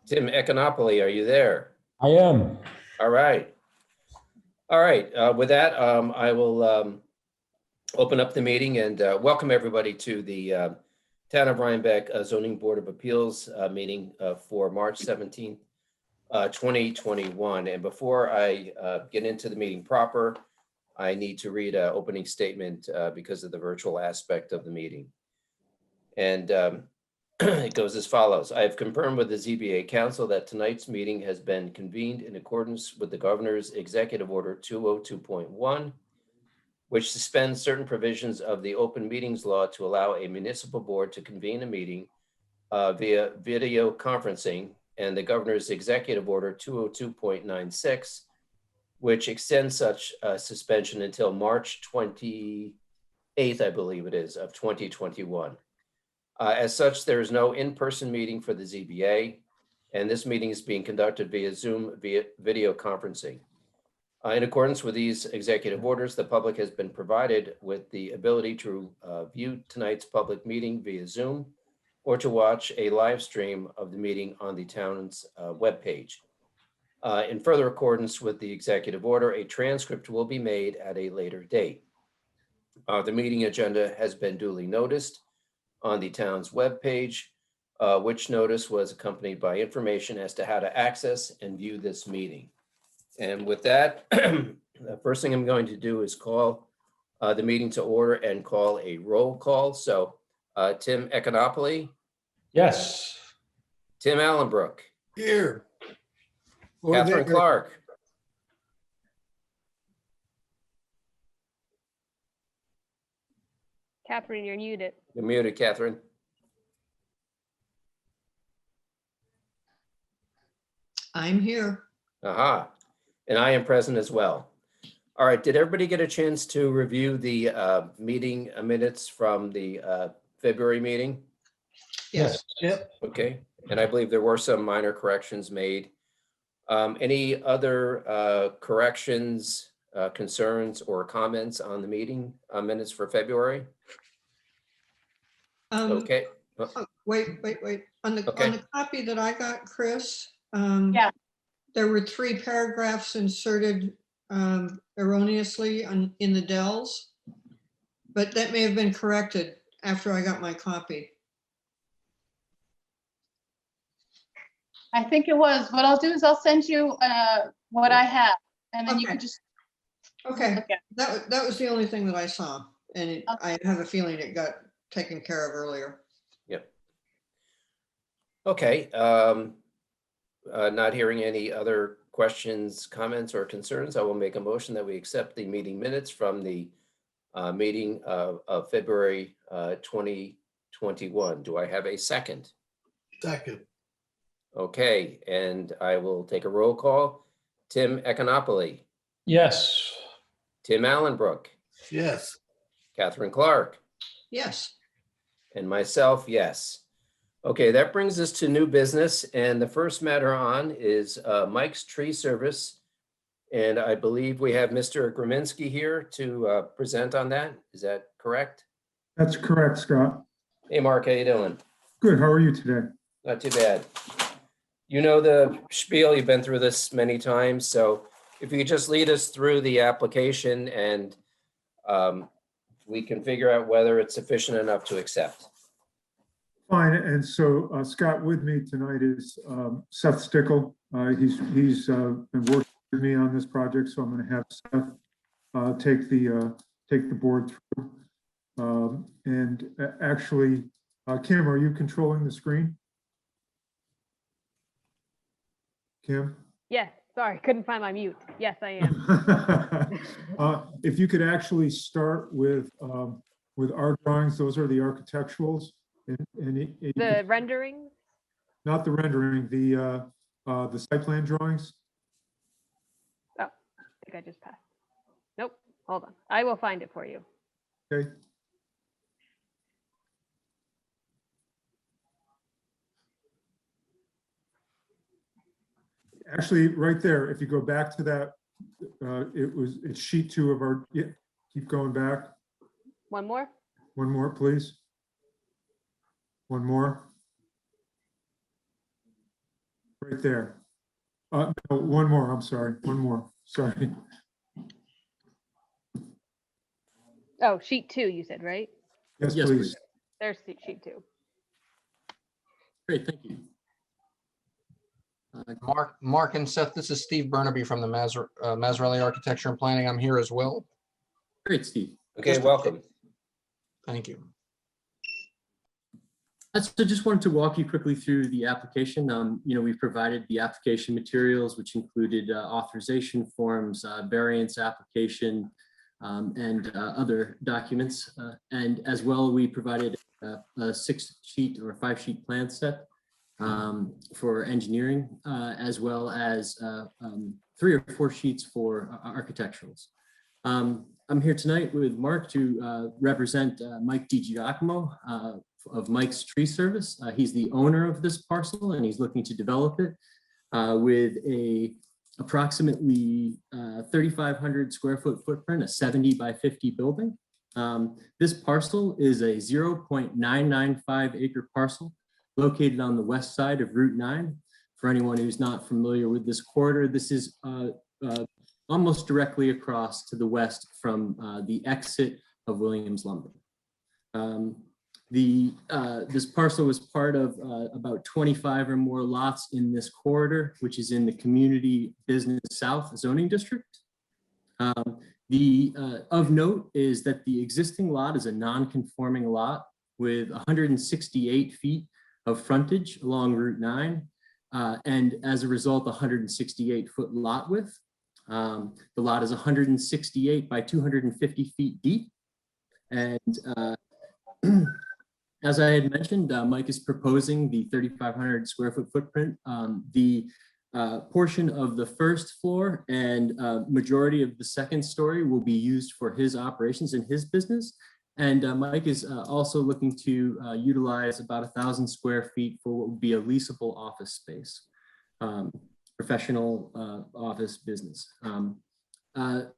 Tim Econopoli, are you there? I am. All right. All right. With that, I will open up the meeting and welcome everybody to the Town of Rhinebeck Zoning Board of Appeals meeting for March 17th, 2021. And before I get into the meeting proper, I need to read an opening statement because of the virtual aspect of the meeting. And it goes as follows. I have confirmed with the ZBA Council that tonight's meeting has been convened in accordance with the Governor's Executive Order 202.1, which suspends certain provisions of the Open Meetings Law to allow a municipal board to convene a meeting via video conferencing, and the Governor's Executive Order 202.96, which extends such suspension until March 28th, I believe it is, of 2021. As such, there is no in-person meeting for the ZBA, and this meeting is being conducted via Zoom via video conferencing. In accordance with these executive orders, the public has been provided with the ability to view tonight's public meeting via Zoom or to watch a live stream of the meeting on the town's webpage. In further accordance with the executive order, a transcript will be made at a later date. The meeting agenda has been duly noticed on the town's webpage, which notice was accompanied by information as to how to access and view this meeting. And with that, the first thing I'm going to do is call the meeting to order and call a roll call. So Tim Econopoli. Yes. Tim Allenbrook. Here. Catherine Clark. Catherine, you're muted. You're muted, Catherine. I'm here. Aha. And I am present as well. All right. Did everybody get a chance to review the meeting minutes from the February meeting? Yes. Yep. Okay. And I believe there were some minor corrections made. Any other corrections, concerns, or comments on the meeting minutes for February? Okay. Wait. On Okay. the copy that I got, Chris, Yeah. there were 3 paragraphs inserted erroneously in the Dells, but that may have been corrected after I got my copy. I think it was. What I'll do is I'll send you what I have, and then you Okay. can just. Okay, Okay. that was the only thing that I saw, and I have a feeling it got taken care of earlier. Yep. Okay. Not hearing any other questions, comments, or concerns, I will make a motion that we accept the meeting minutes from the meeting of February 2021. Do I have a second? Second. Okay, and I will take a roll call. Tim Econopoli, Yes. Tim Allenbrook, Yes. Catherine Clark, Yes. and myself, yes. Okay, that brings us to new business, and the first matter on is Mike's Tree Service. And I believe we have Mr. Graminski here to present on that. Is that correct? That's correct, Scott. Hey, Mark, how you doing? Good, how are you today? Not too bad. You know the spiel, you've been through this many times, so if you could just lead us through the application and we can figure out whether it's sufficient enough to accept. Fine, and so Scott, with me tonight is Seth Stickle. He's been working with me on this project, so I'm going to have Seth take the board through. And actually, Kim, are you controlling the screen? Kim? Yes. Sorry, couldn't find my mute. Yes, I am. If you could actually start with our drawings, those are the architecturals. The rendering. Not the rendering, the site plan drawings. Oh, I think I just passed. Nope. Hold on. I will find it for you. Okay. Actually, right there, if you go back to that, it's sheet 2 of our, yeah, keep going back. One more. One more, please. One more. right there. No, one more, I'm sorry, one more, sorry. Oh, sheet 2, you said, right? Yes, Yes, please. please. There's sheet 2. Great, thank you. Mark and Seth, this is Steve Burnaby from the Mazzarelli Architecture and Planning. I'm here as well. Great, Steve. Okay, Just- welcome. Thank you. So just wanted to walk you quickly through the application. We've provided the application materials, which included authorization forms, variance application, and other documents. And as well, we provided a 6-sheet or 5-sheet plan set for engineering, as well as 3 or 4 sheets for architecturals. I'm here tonight with Mark to represent Mike DiGiacomo of Mike's Tree Service. He's the owner of this parcel and he's looking to develop it with a approximately 3,500 square foot footprint, a 70 by 50 building. This parcel is a 0.995 acre parcel located on the west side of Route 9. For anyone who's not familiar with this corridor, this is almost directly across to the west from the exit of Williams Lumber. This parcel was part of about 25 or more lots in this corridor, which is in the Community Business South zoning district. Of note is that the existing lot is a non-conforming lot with 168 feet of frontage along Route 9, and as a result, 168-foot lot width. The lot is 168 by 250 feet deep, and as I had mentioned, Mike is proposing the 3,500 square foot footprint. The portion of the first floor and majority of the second story will be used for his operations in his business. And Mike is also looking to utilize about 1,000 square feet for what would be a leasable office space, professional office business.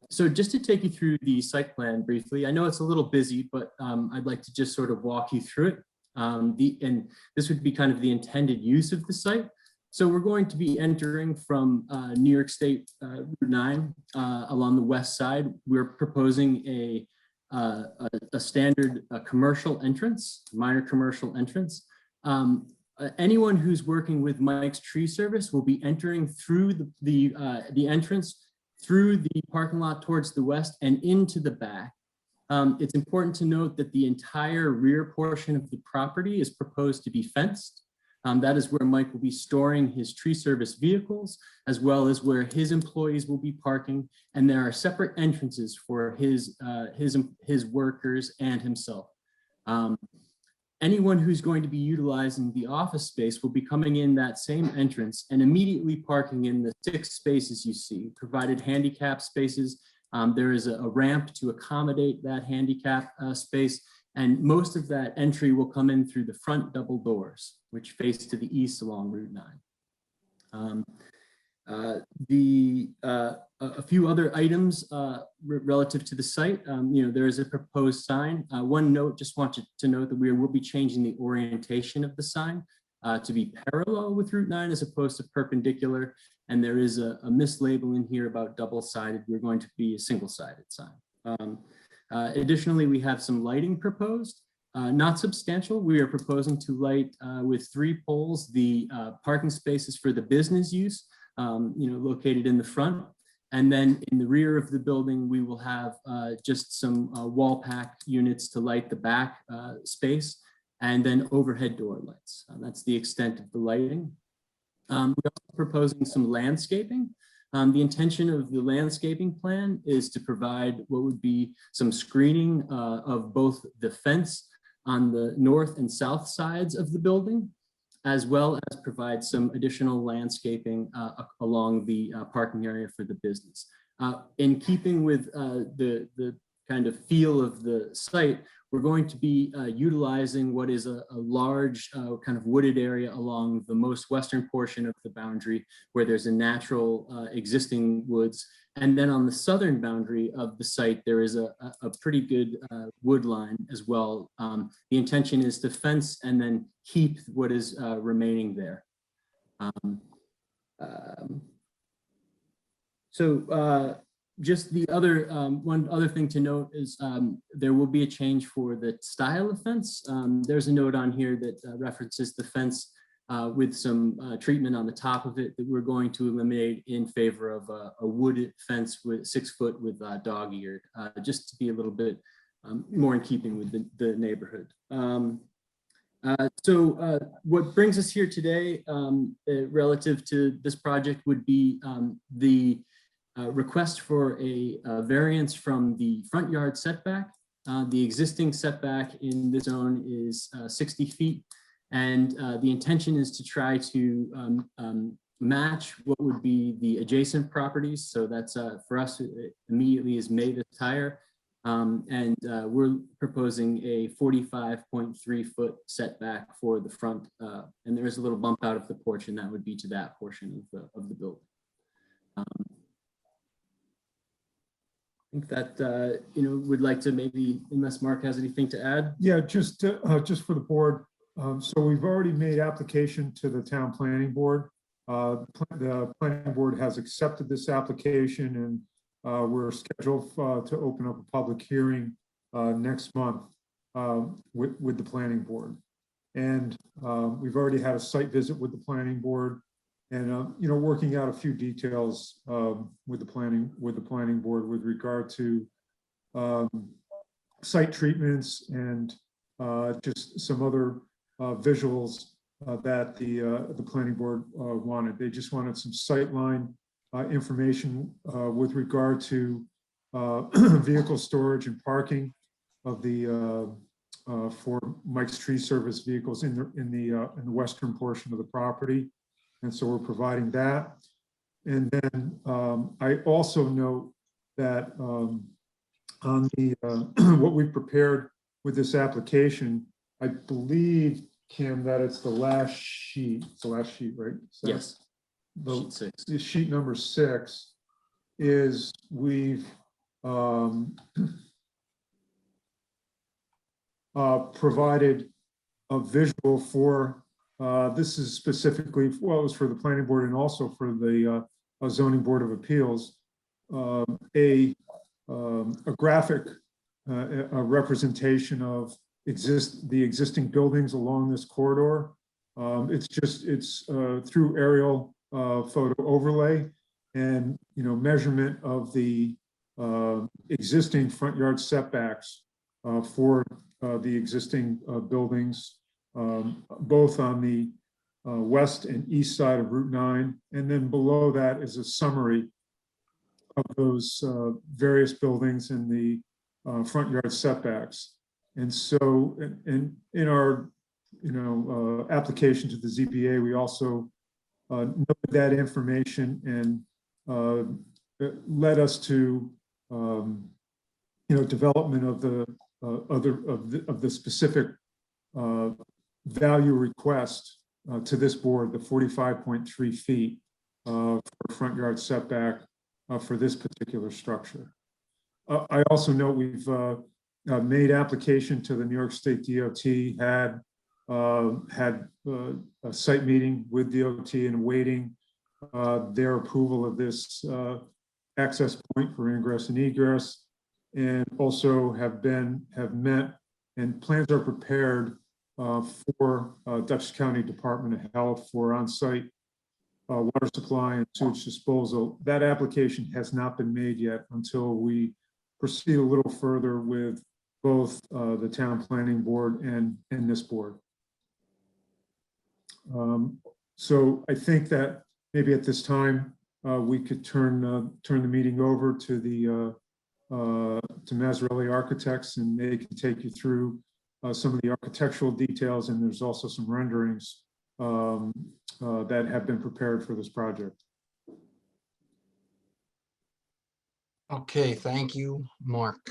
So just to take you through the site plan briefly, I know it's a little busy, but I'd like to just sort of walk you through it. And this would be kind of the intended use of the site. So we're going to be entering from New York State Route 9 along the west side. We're proposing a standard commercial entrance, minor commercial entrance. Anyone who's working with Mike's Tree Service will be entering through the entrance through the parking lot towards the west and into the back. It's important to note that the entire rear portion of the property is proposed to be fenced. That is where Mike will be storing his tree service vehicles, as well as where his employees will be parking. And there are separate entrances for his workers and himself. Anyone who's going to be utilizing the office space will be coming in that same entrance and immediately parking in the 6 spaces you see, provided handicap spaces. There is a ramp to accommodate that handicap space, and most of that entry will come in through the front double doors, which face to the east along Route 9. A few other items relative to the site. There is a proposed sign. One note, just wanted to note that we will be changing the orientation of the sign to be parallel with Route 9 as opposed to perpendicular. And there is a mislabel in here about double-sided. We're going to be a single-sided sign. Additionally, we have some lighting proposed. Not substantial. We are proposing to light with 3 poles the parking spaces for the business use, located in the front. And then in the rear of the building, we will have just some wall pack units to light the back space, and then overhead door lights. That's the extent of the lighting. We're also proposing some landscaping. The intention of the landscaping plan is to provide what would be some screening of both the fence on the north and south sides of the building, as well as provide some additional landscaping along the parking area for the business. In keeping with the kind of feel of the site, we're going to be utilizing what is a large kind of wooded area along the most western portion of the boundary, where there's a natural existing woods. And then on the southern boundary of the site, there is a pretty good wood line as well. The intention is to fence and then keep what is remaining there. Just the other, one other thing to note is there will be a change for the style of fence. There's a note on here that references the fence with some treatment on the top of it that we're going to eliminate in favor of a wood fence with 6 foot with dog eared, just to be a little bit more in keeping with the neighborhood. What brings us here today relative to this project would be the request for a variance from the front yard setback. The existing setback in this zone is 60 feet. And the intention is to try to match what would be the adjacent properties. So that's for us, it immediately is Mavis Tire. We're proposing a 45.3 foot setback for the front. And there is a little bump out of the porch, and that would be to that portion of the building. I think that, would like to maybe, unless Mark has anything to add. Yeah, just for the board. So we've already made application to the town planning board. The planning board has accepted this application, and we're scheduled to open up a public hearing next month with the planning board. And we've already had a site visit with the planning board, and working out a few details with the planning board with regard to site treatments and just some other visuals that the planning board wanted. They just wanted some sightline information with regard to vehicle storage and parking of the for Mike's Tree Service vehicles in the western portion of the property, and so we're providing that. And then I also note that on the what we prepared with this application, I believe, Kim, that it's the last sheet. It's the last sheet, right? So Yes. Sheet 6. the sheet number 6 is we've provided a visual for, this is specifically, well, it was for the planning board and also for the zoning board of appeals, a graphic, a representation of the existing buildings along this corridor. It's through aerial photo overlay and measurement of the existing front yard setbacks for the existing buildings, both on the west and east side of Route 9. And then below that is a summary of those various buildings and the front yard setbacks. And so in our application to the ZBA, we also noted that information and led us to development of the of the specific value request to this board, the 45.3 feet for front yard setback for this particular structure. I also know we've made application to the New York State DOT, had a site meeting with DOT and awaiting their approval of this access point for ingress and egress, and also have met, and plans are prepared for Dutchess County Department of Health for on-site water supply and sewage disposal. That application has not been made yet until we proceed a little further with both the town planning board and this board. So I think that maybe at this time we could turn the meeting over to the to Mazzarelli Architects, and they can take you through some of the architectural details, and there's also some renderings that have been prepared for this project. Okay, thank you, Mark.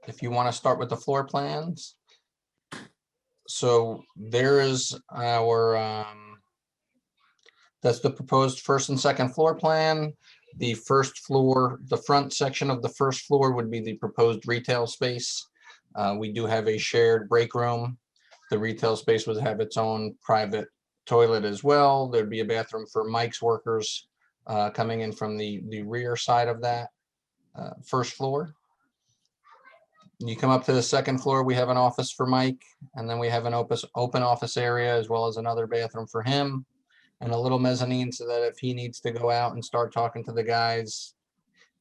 If you want to start with the floor plans. So there is our, that's the proposed first and second floor plan. The first floor, the front section of the first floor would be the proposed retail space. We do have a shared break room. The retail space would have its own private toilet as well. There'd be a bathroom for Mike's workers coming in from the rear side of that first floor. You come up to the second floor, we have an office for Mike, and then we have an open office area as well as another bathroom for him, and a little mezzanine so that if he needs to go out and start talking to the guys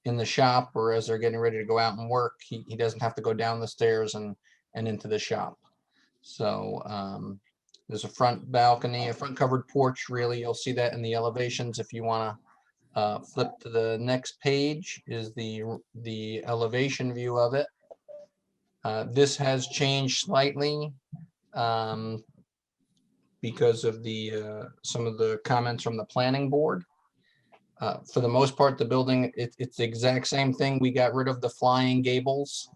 in the shop or as they're getting ready to go out and work, he doesn't have to go down the stairs and into the shop. So there's a front balcony, a front covered porch, really. You'll see that in the elevations. If you want to flip to the next page is the elevation view of it. This has changed slightly because of some of the comments from the planning board. For the most part, the building, it's the exact same thing. We got rid of the flying gables.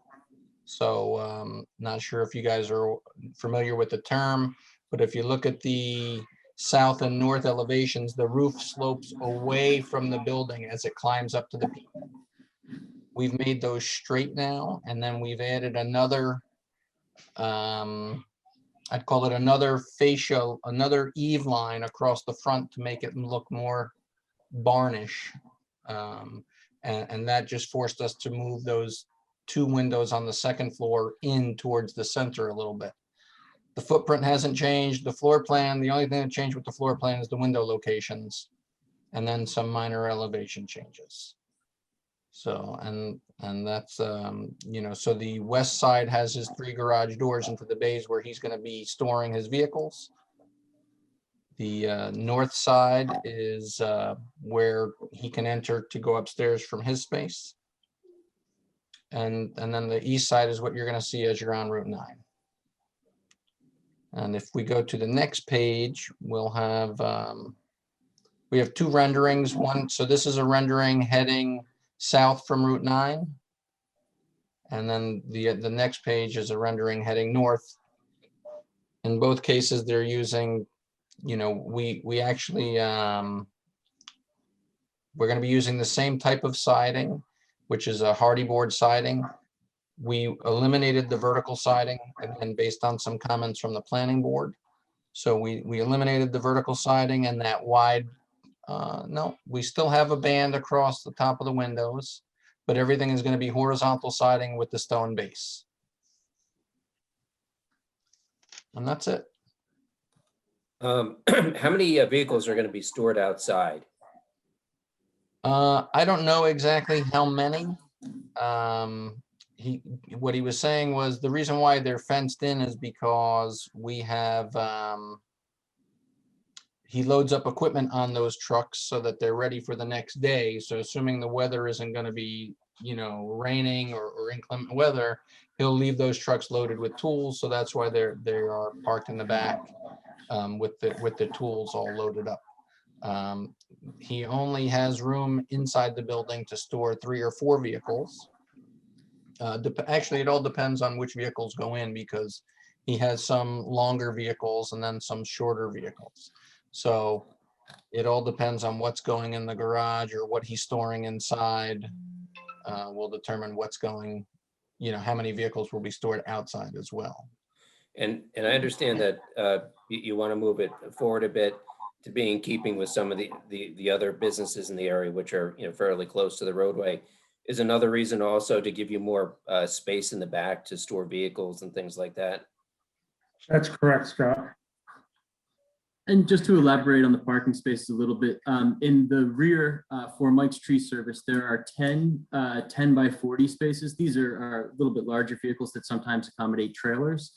So not sure if you guys are familiar with the term, but if you look at the south and north elevations, the roof slopes away from the building as it climbs up to the peak. We've made those straight now, and then we've added another, I'd call it another fascia, another eave line across the front to make it look more barnish. And that just forced us to move those 2 windows on the second floor in towards the center a little bit. The footprint hasn't changed. The floor plan, the only thing that changed with the floor plan is the window locations and then some minor elevation changes. So, and that's, you know, so the west side has his 3 garage doors into the bays where he's going to be storing his vehicles. The north side is where he can enter to go upstairs from his space. And then the east side is what you're going to see as you're on Route 9. And if we go to the next page, we'll have, we have 2 renderings. One, so this is a rendering heading south from Route 9. And then the next page is a rendering heading north. In both cases, they're using, you know, we actually, we're going to be using the same type of siding, which is a hardy board siding. We eliminated the vertical siding and based on some comments from the planning board. So we eliminated the vertical siding and that wide, no, we still have a band across the top of the windows, but everything is going to be horizontal siding with the stone base. And that's it. How many vehicles are going to be stored outside? I don't know exactly how many. What he was saying was the reason why they're fenced in is because we have, he loads up equipment on those trucks so that they're ready for the next day. So assuming the weather isn't going to be, you know, raining or inclement weather, he'll leave those trucks loaded with tools. So that's why they are parked in the back with the tools all loaded up. He only has room inside the building to store 3 or 4 vehicles. Actually, it all depends on which vehicles go in because he has some longer vehicles and then some shorter vehicles. So it all depends on what's going in the garage or what he's storing inside. Will determine what's going, you know, how many vehicles will be stored outside as well. And I understand that you want to move it forward a bit to be in keeping with some of the other businesses in the area, which are, you know, fairly close to the roadway. Is another reason also to give you more space in the back to store vehicles and things like that? That's correct, Scott. And just to elaborate on the parking spaces a little bit, in the rear for Mike's Tree Service, there are 10 by 40 spaces. These are a little bit larger vehicles that sometimes accommodate trailers.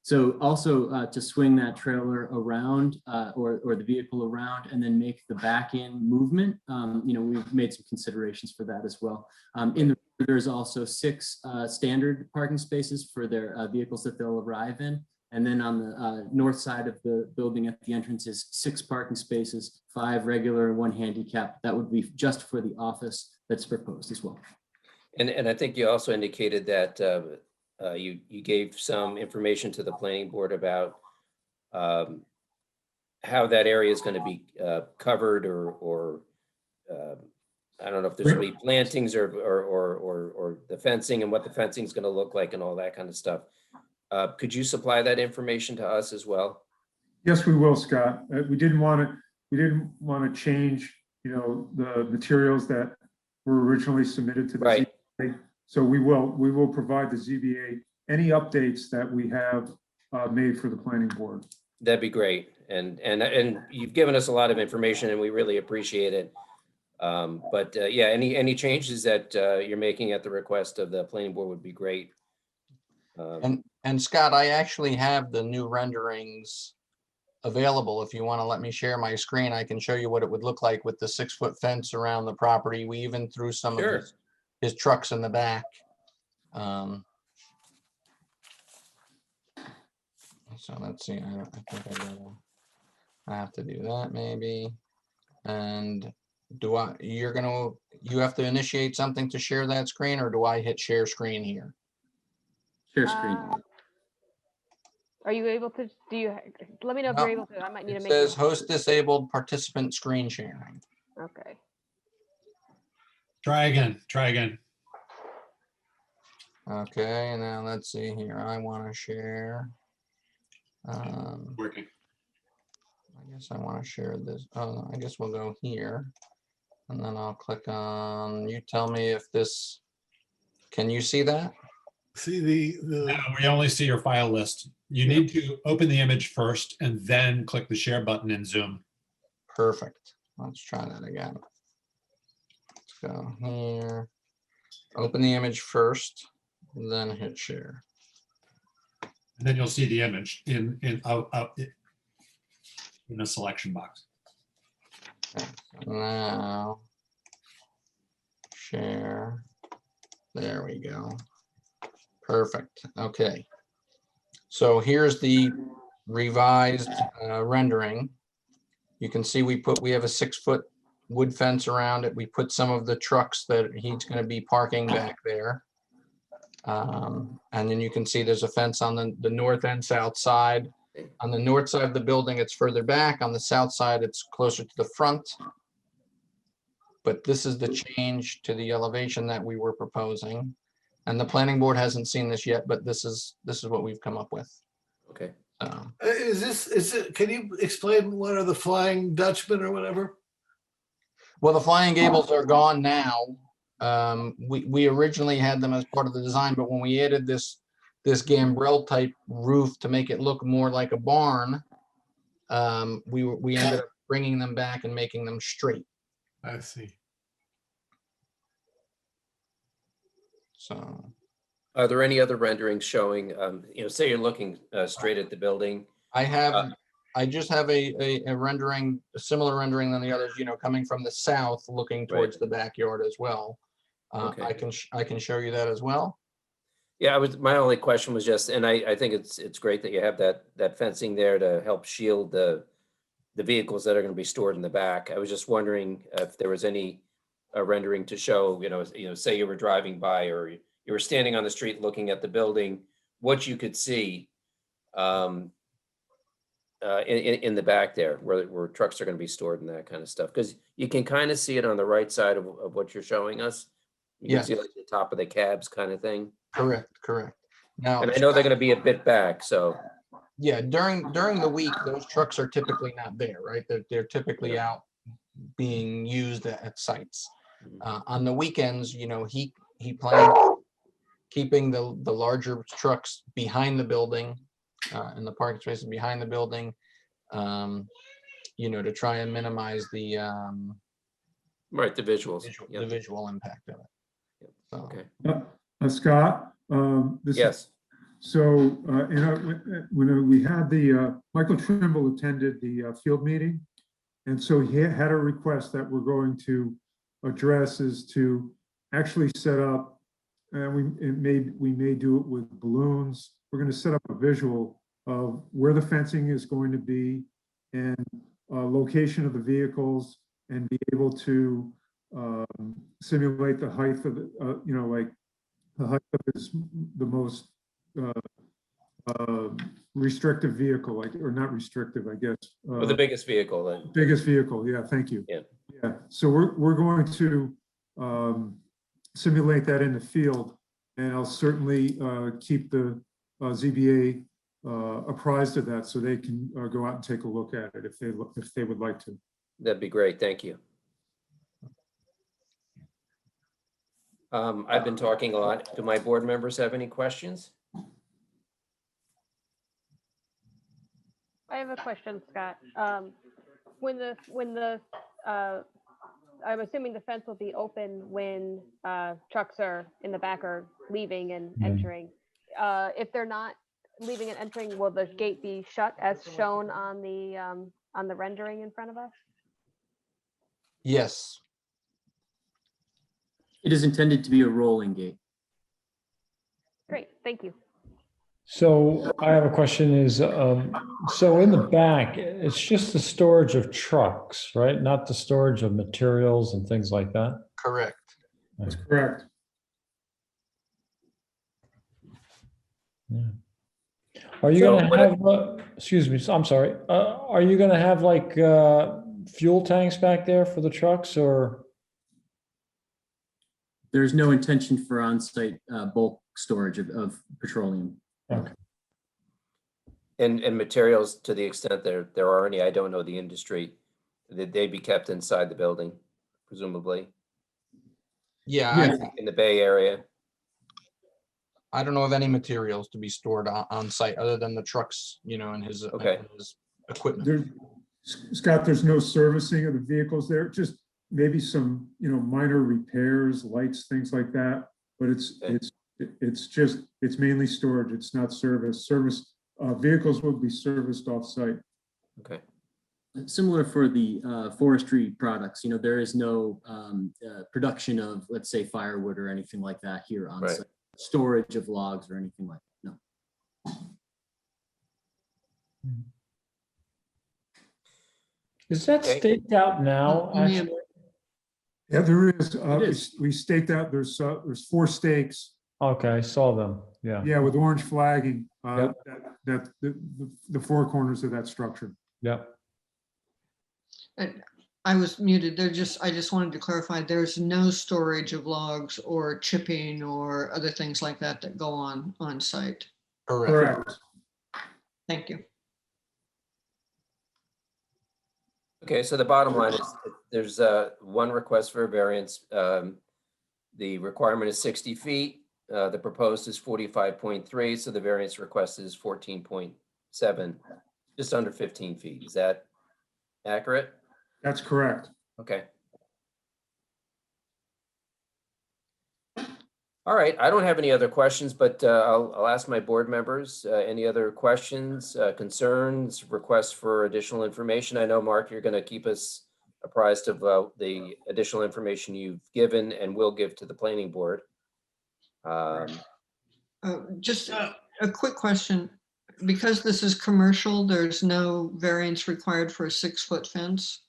So also to swing that trailer around or the vehicle around and then make the back end movement, you know, we've made some considerations for that as well. In the rear, there's also 6 standard parking spaces for their vehicles that they'll arrive in. And then on the north side of the building at the entrance is 6 parking spaces, 5 regular and 1 handicap. That would be just for the office that's proposed as well. And I think you also indicated that you gave some information to the planning board about how that area is going to be covered or I don't know if there's going to be plantings or the fencing and what the fencing is going to look like and all that kind of stuff. Could you supply that information to us as well? Yes, we will, Scott. We didn't want to change, the materials that were originally submitted to the Right. ZBA. So we will provide the ZBA any updates that we have made for the planning board. That'd be great. And you've given us a lot of information and we really appreciate it. But yeah, any changes that you're making at the request of the planning board would be great. And Scott, I actually have the new renderings available. If you want to let me share my screen, I can show you what it would look like with the 6-foot fence around the property. We even threw some Sure. of his trucks in the back. So let's see. I think I have to do that maybe. And you have to initiate something to share that screen, or do I hit share screen here? Share screen. Are you able to, let me know if No, you're able to. I might need to It make. says host disabled participant screen sharing. Okay. Try again. Try again. Okay, now let's see here. I want to share. Working. I guess I want to share this. Oh, I guess we'll go here. And then I'll click on, you tell me if this, can you see that? See the No, we only see your file list. You need to open the image first and then click the share button in Zoom. Perfect. Let's try that again. Let's go here. Open the image first, then hit share. And then you'll see the image in a selection box. Okay, so now share. There we go. Perfect. Okay. So here's the revised rendering. You can see we have a 6-foot wood fence around it. We put some of the trucks that he's going to be parking back there. And then you can see there's a fence on the north and south side. On the north side of the building, it's further back. On the south side, it's closer to the front. But this is the change to the elevation that we were proposing. And the planning board hasn't seen this yet, but this is what we've come up with. Okay. is it, can you explain what are the Flying Dutchman or whatever? Well, the flying gables are gone now. We originally had them as part of the design, but when we added this gambrel type roof to make it look more like a barn, we ended up bringing them back and making them straight. I see. So Are there any other renderings showing, say you're looking straight at the building? I just have a rendering, a similar rendering than the others, coming from the south, looking towards the backyard as well. Okay. I can show you that as well. Yeah, my only question was just, and I think it's great that you have that fencing there to help shield the vehicles that are going to be stored in the back. I was just wondering if there was any rendering to show, say you were driving by or you were standing on the street looking at the building, what you could see in the back there where trucks are going to be stored and that kind of stuff. Because you can kind of see it on the right side of what you're showing us. You can see like the top of the cabs kind of thing. Correct. Now, And I know they're going to be a bit back, so. yeah, during the week, those trucks are typically not there, right? They're typically out being used at sites. On the weekends, he planned keeping the larger trucks behind the building, in the parking spaces behind the building, to try and minimize the Right, the visuals. the visual impact of it. So, Okay. Scott, Yes. So, when we had Michael Trimble attended the field meeting. And so he had a request that we're going to address is to actually set up, and we may do it with balloons. We're going to set up a visual of where the fencing is going to be and location of the vehicles and be able to simulate the height of the, the height of the most restrictive vehicle, or not restrictive, I guess. Or the biggest vehicle then. Biggest vehicle, yeah, thank you. Yeah. Yeah, so we're going to simulate that in the field, and I'll certainly keep the ZBA apprised of that so they can go out and take a look at it if they would like to. That'd be great. Thank you. I've been talking a lot. Do my board members have any questions? I have a question, Scott. When the I'm assuming the fence will be open when trucks are in the back or leaving and entering. If they're not leaving and entering, will the gate be shut as shown on the rendering in front of us? Yes, It is intended to be a rolling gate. Great, thank you. So I have a question is, so in the back, it's just the storage of trucks, right? Not the storage of materials and things like that? correct. That's correct. Yeah. Are you So gonna what- have, excuse me, I'm sorry, are you gonna have like fuel tanks back there for the trucks or? There's no intention for on-site bulk storage of petroleum. Okay. And materials, to the extent there are any, I don't know the industry, that they be kept inside the building, presumably, Yeah, Yeah. in the Bay Area. I don't know of any materials to be stored on site other than the trucks, and his, Okay. and his equipment. There, Scott, there's no servicing of the vehicles there, just maybe some, minor repairs, lights, things like that. But it's mainly storage. It's not service. Vehicles will be serviced off-site. Okay. Similar for the forestry products, there is no production of, let's say, firewood or anything like that here on Right. site. Storage of logs or anything like that, no. Is that Okay. staked out now, Yeah. actually? Yeah, there is. It is. We staked out, there's 4 stakes, Okay, I saw them, yeah. yeah, with orange flagging, Yep. that the 4 corners of that structure. Yep. I was muted. I just wanted to clarify, there's no storage of logs or chipping or other things like that go on site. Correct. Correct. Thank you. Okay, so the bottom line is that there's one request for a variance. The requirement is 60 feet. The proposed is 45.3, so the variance request is 14.7, just under 15 feet. Is that accurate? That's correct. Okay. All right, I don't have any other questions, but I'll ask my board members, any other questions, concerns, requests for additional information? I know, Mark, you're going to keep us apprised of the additional information you've given and will give to the planning board. Just a quick question. Because this is commercial, there's no variance required for a 6-foot fence?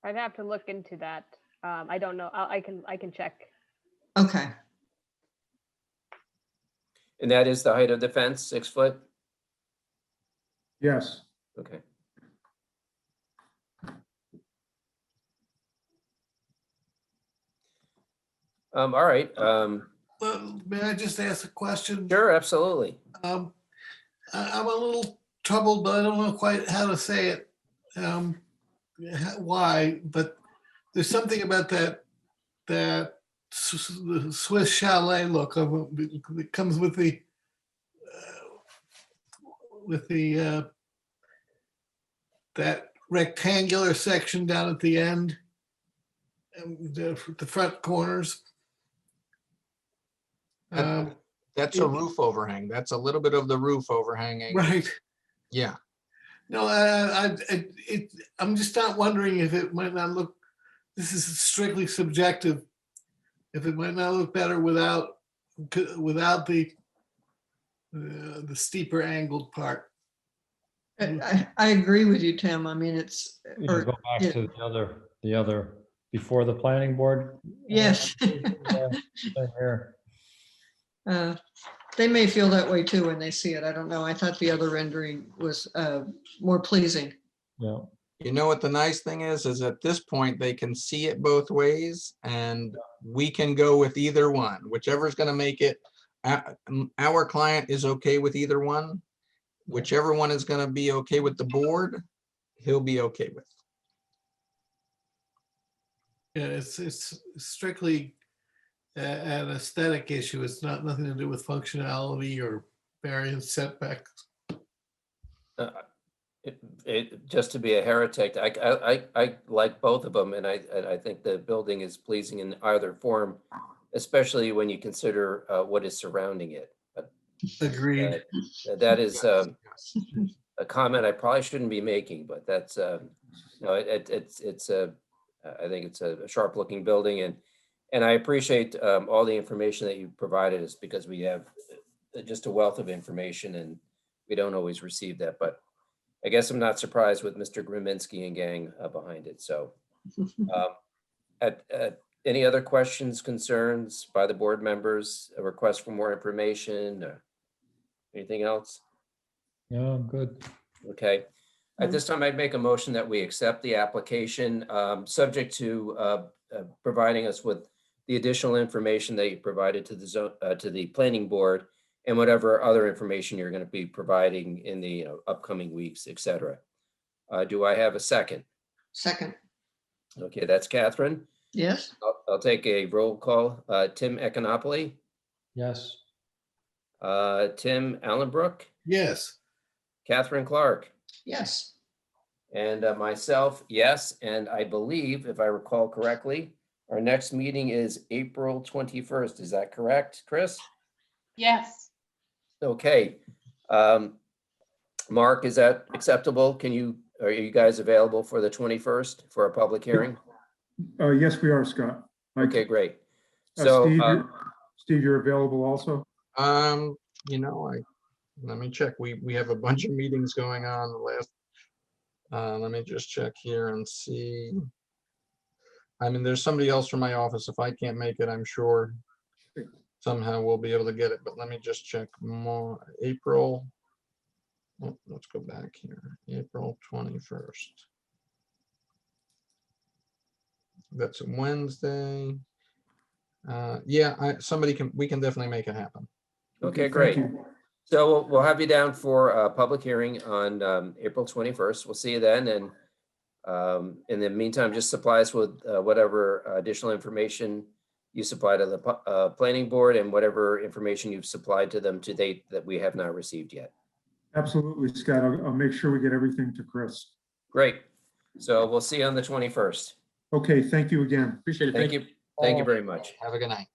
I'd have to look into that. I don't know. I can check. Okay. And that is the height of the fence, 6 foot? Yes. Okay. All right, Well, may I just ask a question? sure, absolutely. I'm a little troubled, but I don't know quite how to say it. Why, but there's something about that Swiss chalet look of it comes with the that rectangular section down at the end, and the front corners. That's a roof overhang. That's a little bit of the roof overhanging. Right. Yeah. No, I'm just not wondering if it might not look, this is strictly subjective, if it might not look better without the steeper angled part. I agree with you, Tim. I mean, it's, You can go back yeah. to the other, before the planning board. yes. Yeah, same here. They may feel that way too when they see it. I don't know. I thought the other rendering was more pleasing. Yeah. You know what the nice thing is at this point, they can see it both ways and we can go with either one, whichever's gonna make it. Our client is okay with either one. Whichever one is gonna be okay with the board, he'll be okay with. Yeah, it's strictly an aesthetic issue. It's not nothing to do with functionality or variance setbacks. Just to be a heretic, I like both of them, and I think the building is pleasing in either form, especially when you consider what is surrounding it. But Agreed. that is a comment I probably shouldn't be making, but that's no, it's a I think it's a sharp looking building, and I appreciate all the information that you provided us, because we have just a wealth of information and we don't always receive that. But I guess I'm not surprised with Mr. Griminsky and gang behind it. So any other questions, concerns by the board members, a request for more information, anything else? Yeah, I'm good. Okay. At this time, I'd make a motion that we accept the application, subject to providing us with the additional information that you provided to the planning board, and whatever other information you're going to be providing in the upcoming weeks, et cetera. Do I have a second? Second, Okay, that's Catherine. yes? I'll take a roll call. Tim Econopoli, Yes. Tim Allenbrook, Yes. Catherine Clark, Yes. and myself, yes. And I believe, if I recall correctly, our next meeting is April 21st. Is that correct, Chris? Yes. Okay. Mark, is that acceptable? Are you guys available for the 21st for a public hearing? Yes, we are, Scott. Okay, great. So, Steve, you're available also? Let me check. We have a bunch of meetings going on the last. Let me just check here and see. I mean, there's somebody else from my office. If I can't make it, I'm sure somehow we'll be able to get it, but let me just check more. April. Oh, let's go back here. April 21st. That's a Wednesday. Yeah, we can definitely make it happen. okay, great. Thank you. So we'll have you down for a public hearing on April 21st. We'll see you then. And in the meantime, just supply us with whatever additional information you supply to the planning board, and whatever information you've supplied to them to date that we have not received yet. Absolutely, Scott. I'll make sure we get everything to Chris. Great. So we'll see you on the 21st. Okay, thank you again. Appreciate it. Thank you. Thank you very much. Have a good night.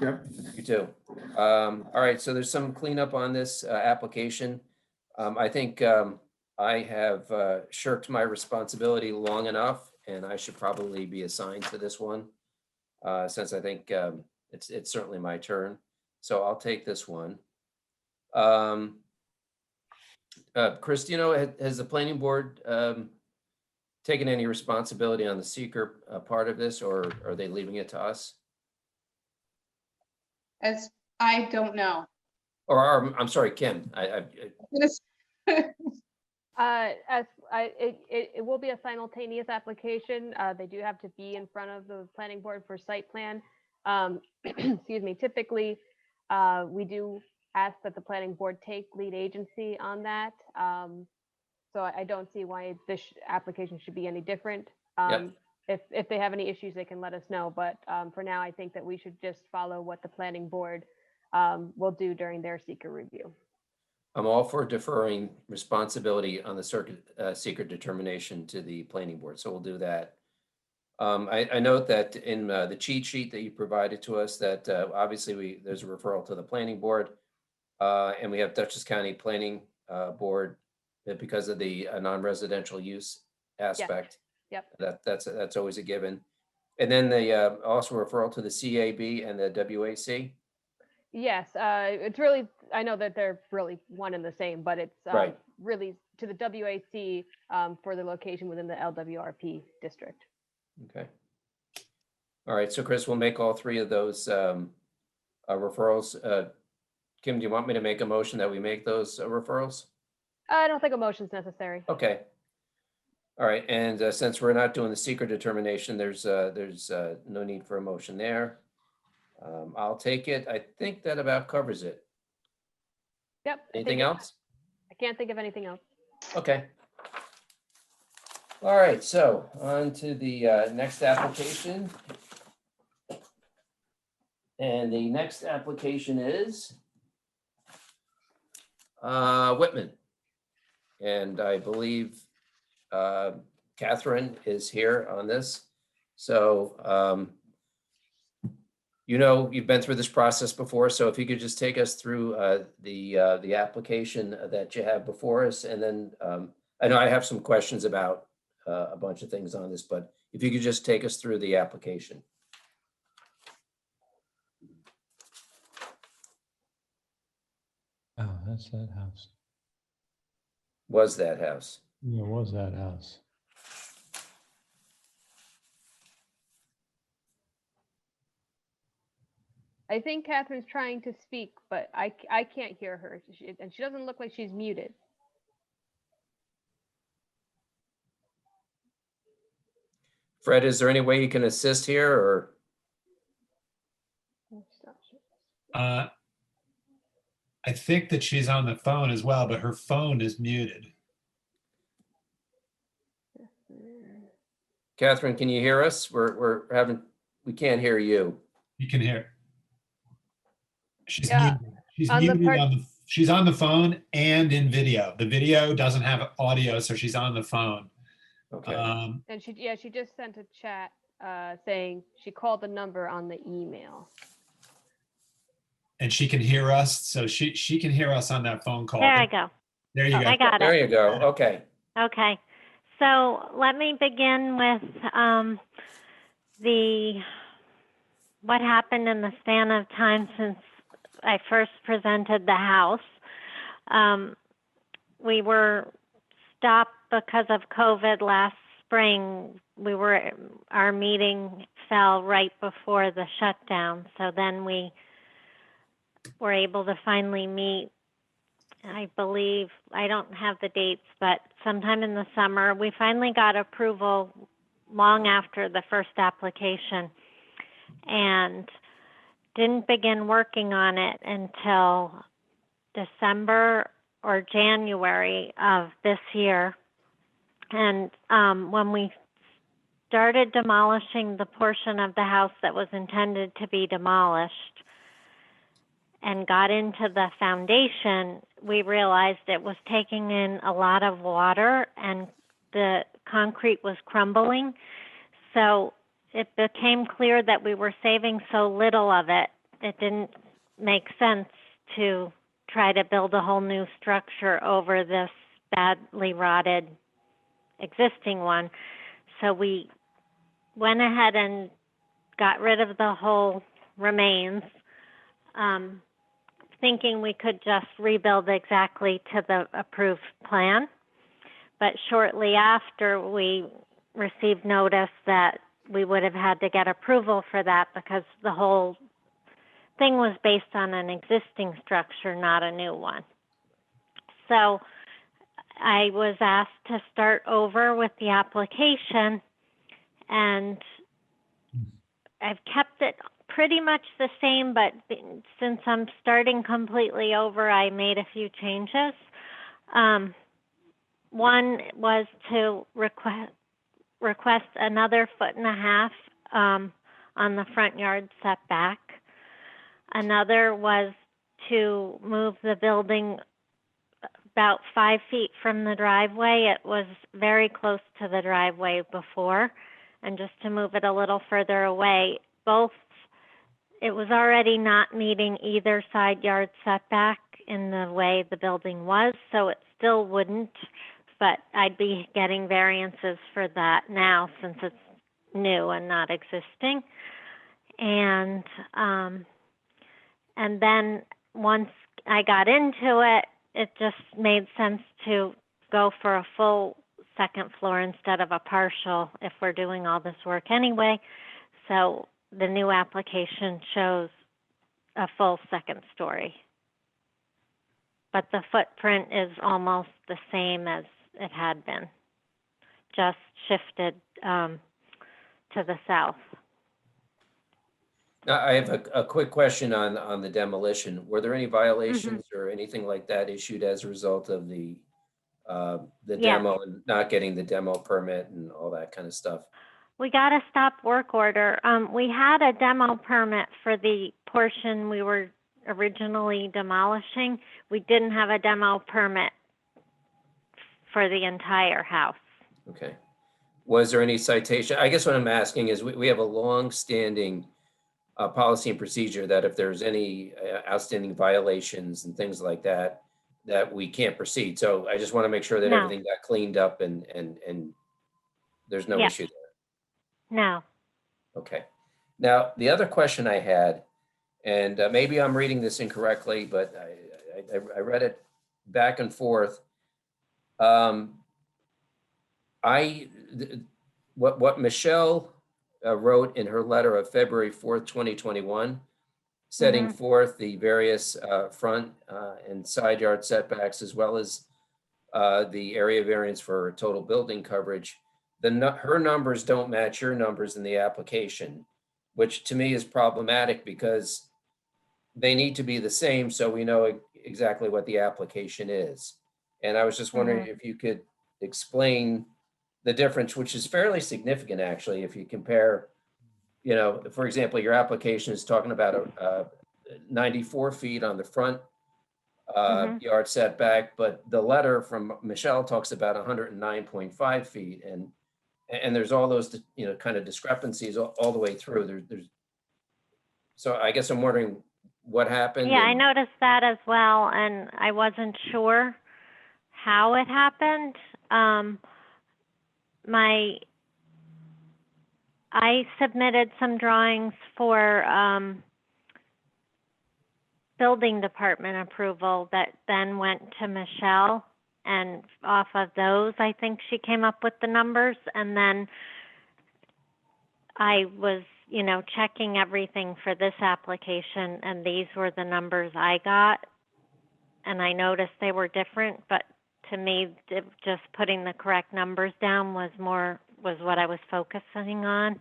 Yep. You too. All right, so there's some cleanup on this application. I think I have shirked my responsibility long enough, and I should probably be assigned to this one, since I think it's certainly my turn. So I'll take this one. Chris, do you know, has the planning board taken any responsibility on the seeker part of this, or are they leaving it to us? As I don't know. Or I'm sorry, Kim. It will be a simultaneous application. They do have to be in front of the planning board for site plan. Excuse me, typically, we do ask that the planning board take lead agency on that. So I don't see why this application should be any different. Yep. If they have any issues, they can let us know. But for now, I think that we should just follow what the planning board will do during their seeker review. I'm all for deferring responsibility on the secret determination to the planning board, so we'll do that. I note that in the cheat sheet that you provided to us, that obviously there's a referral to the planning board, and we have Dutchess County Planning Board because of the non-residential use aspect. Yep. That's always a given. And then the also referral to the CAB and the WAC. Yes, it's really, I know that they're really one and the same, but it's Right. really to the WAC for the location within the LWRP district. Okay. All right, so Chris, we'll make all three of those referrals. Kim, do you want me to make a motion that we make those referrals? I don't think a motion's necessary. Okay. All right, and since we're not doing the secret determination, there's no need for a motion there. I'll take it. I think that about covers it. Yep. I think Anything else? I can't think of anything else. Okay. All right, so on to the next application. And the next application is Whitman. And I believe Catherine is here on this. So, you've been through this process before, so if you could just take us through the application that you have before us, and then I know I have some questions about a bunch of things on this, but if you could just take us through the application. Oh, that's that house. Was that house? Yeah, was that house. I think Catherine's trying to speak, but I can't hear her. And she doesn't look like she's muted. Fred, is there any way you can assist here, or? I think that she's on the phone as well, but her phone is muted. Catherine, can you hear us? We can't hear you. You can hear. She's Yeah, muted. She's on the muted part- she's on the phone and in video. The video doesn't have audio, so she's on the phone. Okay, And she just sent a chat saying she called the number on the email. And she can hear us, so she can hear us on that phone call. There I go. There you go. I got there it. you go. Okay. Okay. So let me begin with what happened in the span of time since I first presented the house. We were stopped because of COVID last spring. Our meeting fell right before the shutdown. So then we were able to finally meet, I believe, I don't have the dates, but sometime in the summer. We finally got approval long after the first application and didn't begin working on it until December or January of this year. And when we started demolishing the portion of the house that was intended to be demolished and got into the foundation, we realized it was taking in a lot of water and the concrete was crumbling. So it became clear that we were saving so little of it, it didn't make sense to try to build a whole new structure over this badly rotted existing one. So we went ahead and got rid of the whole remains, thinking we could just rebuild exactly to the approved plan. But shortly after, we received notice that we would have had to get approval for that because the whole thing was based on an existing structure, not a new one. So I was asked to start over with the application, and I've kept it pretty much the same, but since I'm starting completely over, I made a few changes. One was to request another 1.5 feet on the front yard setback. Another was to move the building about 5 feet from the driveway. It was very close to the driveway before, and just to move it a little further away. It was already not meeting either side yard setback in the way the building was, so it still wouldn't, but I'd be getting variances for that now since it's new and not existing. And then once I got into it, it just made sense to go for a full second floor instead of a partial if we're doing all this work anyway. So the new application shows a full second story. But the footprint is almost the same as it had been. just shifted to the south. Now, I have a quick question on the demolition. Were there any violations or anything like that issued as a result of the Yeah. demo and not getting the demo permit and all that kind of stuff? We got a stop work order. We had a demo permit for the portion we were originally demolishing. We didn't have a demo permit for the entire house. Okay. Was there any citation? I guess what I'm asking is we have a long-standing policy and procedure that if there's any outstanding violations and things like that, that we can't proceed. So I just want to make sure that No. everything got cleaned up and there's no Yeah. issue there. No. Okay. Now, the other question I had, and maybe I'm reading this incorrectly, but I read it back and forth. What Michelle wrote in her letter of February 4th, 2021, setting forth the various front and side yard setbacks, as well as the area variance for total building coverage, her numbers don't match your numbers in the application, which to me is problematic because they need to be the same so we know exactly what the application is. And I was just wondering if you could explain the difference, which is fairly significant, actually, if you compare, you know, for example, your application is talking about 94 feet on the front yard setback, but the letter from Michelle talks about 109.5 feet. And there's all those, you know, kind of discrepancies all the way through. So I guess I'm wondering what happened. Yeah, I noticed that as well, and I wasn't sure how it happened. I submitted some drawings for building department approval that then went to Michelle, and off of those, I think she came up with the numbers, and then I was, you know, checking everything for this application, and these were the numbers I got, and I noticed they were different, but to me, just putting the correct numbers down was what I was focusing on.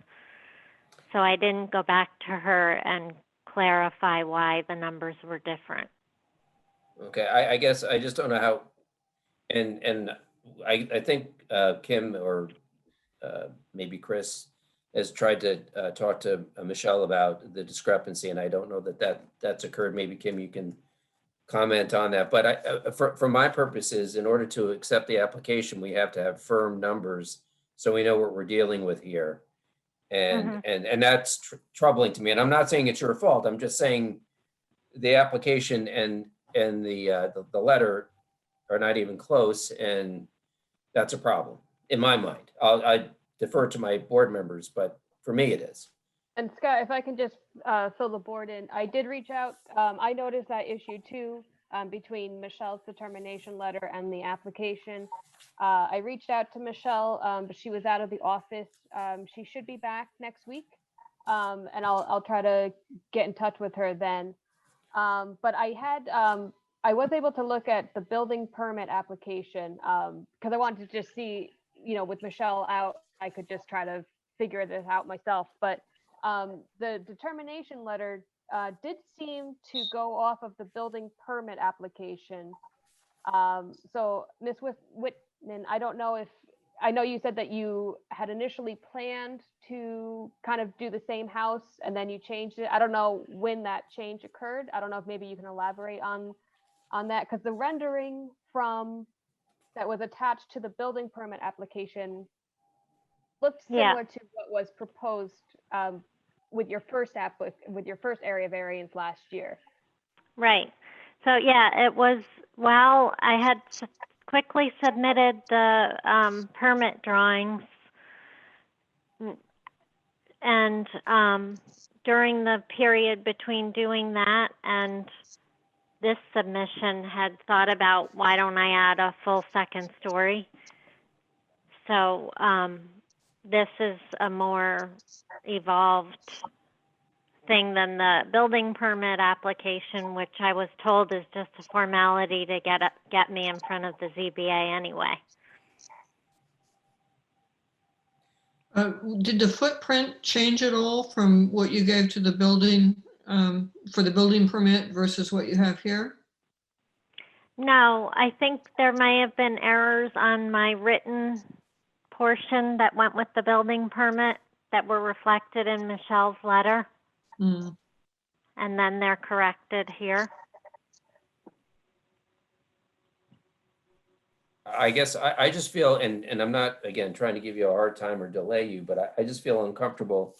So I didn't go back to her and clarify why the numbers were different. Okay, I guess I just don't know how, and I think Kim or maybe Chris has tried to talk to Michelle about the discrepancy, and I don't know that's occurred. Maybe Kim, you can comment on that. But for my purposes, in order to accept the application, we have to have firm numbers so we know what we're dealing with here. And that's troubling to me. And I'm not saying it's your fault. I'm just saying the application and the letter are not even close, and that's a problem in my mind. I defer to my board members, but for me it is. And Scott, if I can just fill the board in, I did reach out. I noticed that issue too, between Michelle's determination letter and the application. I reached out to Michelle, but she was out of the office. She should be back next week, and I'll try to get in touch with her then. But I was able to look at the building permit application because I wanted to just see, you know, with Michelle out, I could just try to figure this out myself. But the determination letter did seem to go off of the building permit application. So Ms. Whitman, I don't know if, I know you said that you had initially planned to kind of do the same house and then you changed it. I don't know when that change occurred. I don't know if maybe you can elaborate on that, because the rendering from that was attached to the building permit application looked similar to what was proposed with your first area variance last year. Right. So yeah, it was, well, I had quickly submitted the permit drawings, and during the period between doing that and this submission had thought about, why don't I add a full second story? So this is a more evolved thing than the building permit application, which I was told is just a formality to get me in front of the ZBA anyway. Did the footprint change at all from what you gave to the building, for the building permit versus what you have here? No, I think there may have been errors on my written portion that went with the building permit that were reflected in Michelle's letter, Hmm. and then they're corrected here. I guess I just feel, and I'm not, again, trying to give you a hard time or delay you, but I just feel uncomfortable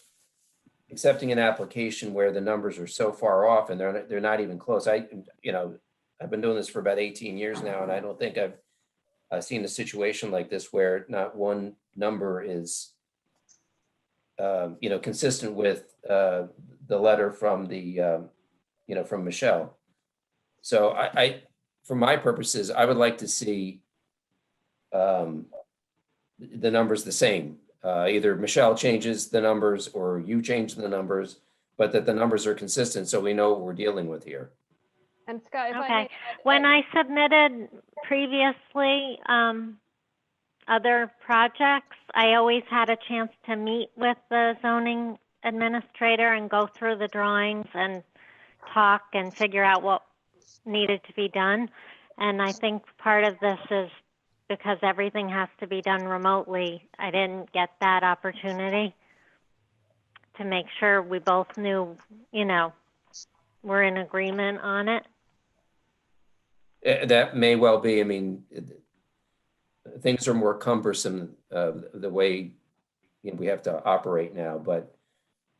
accepting an application where the numbers are so far off and they're not even close. I've been doing this for about 18 years now, and I don't think I've seen a situation like this where not one number is, consistent with the letter from from Michelle. So for my purposes, I would like to see the numbers the same. Either Michelle changes the numbers or you change the numbers, but that the numbers are consistent so we know what we're dealing with here. And Scott, if I Okay. may add, When I submitted previously other projects, I always had a chance to meet with the zoning administrator and go through the drawings and talk and figure out what needed to be done. And I think part of this is because everything has to be done remotely. I didn't get that opportunity to make sure we both knew, we're in agreement on it. That may well be. I mean, things are more cumbersome the way we have to operate now. But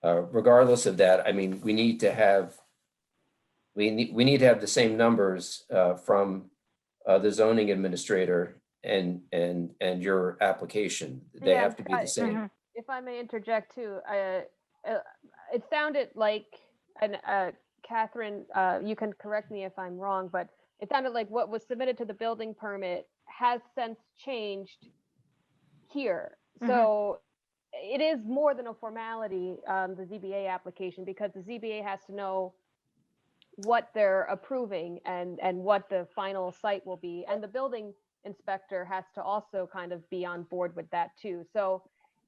regardless of that, I mean, we need to have the same numbers from the zoning administrator and your application. They Yeah, have to be the Scott, same. if I may interject too, it sounded like, and Catherine, you can correct me if I'm wrong, but it sounded like what was submitted to the building permit has since changed here. So it is more than a formality, the ZBA application, because the ZBA has to know what they're approving and what the final site will be. And the building inspector has to also kind of be on board with that too. So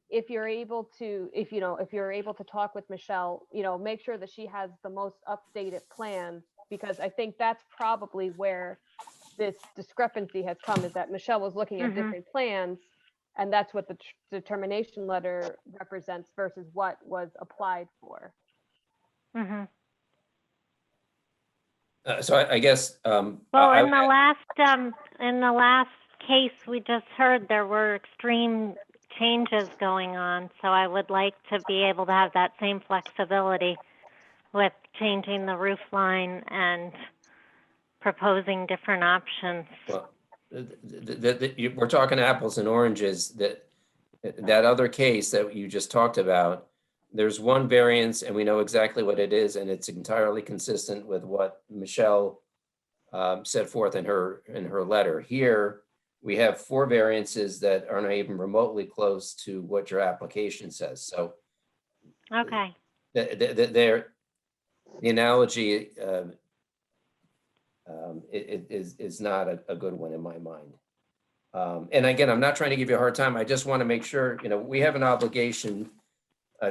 if you're able to, if you're able to talk with Michelle, make sure that she has the most updated plans, because I think that's probably where this discrepancy has come, is that Michelle was looking at different plans, and that's what the determination letter represents versus what was applied for. So I guess. Well, I in the last case we just heard, there were extreme changes going on. So I would like to be able to have that same flexibility with changing the roof line and proposing different options. Well, we're talking apples and oranges. That other case that you just talked about, there's one variance and we know exactly what it is, and it's entirely consistent with what Michelle set forth in her letter. Here, we have 4 variances that are not even remotely close to what your application says. So, Okay. the analogy is not a good one in my mind. And again, I'm not trying to give you a hard time. I just want to make sure, we have an obligation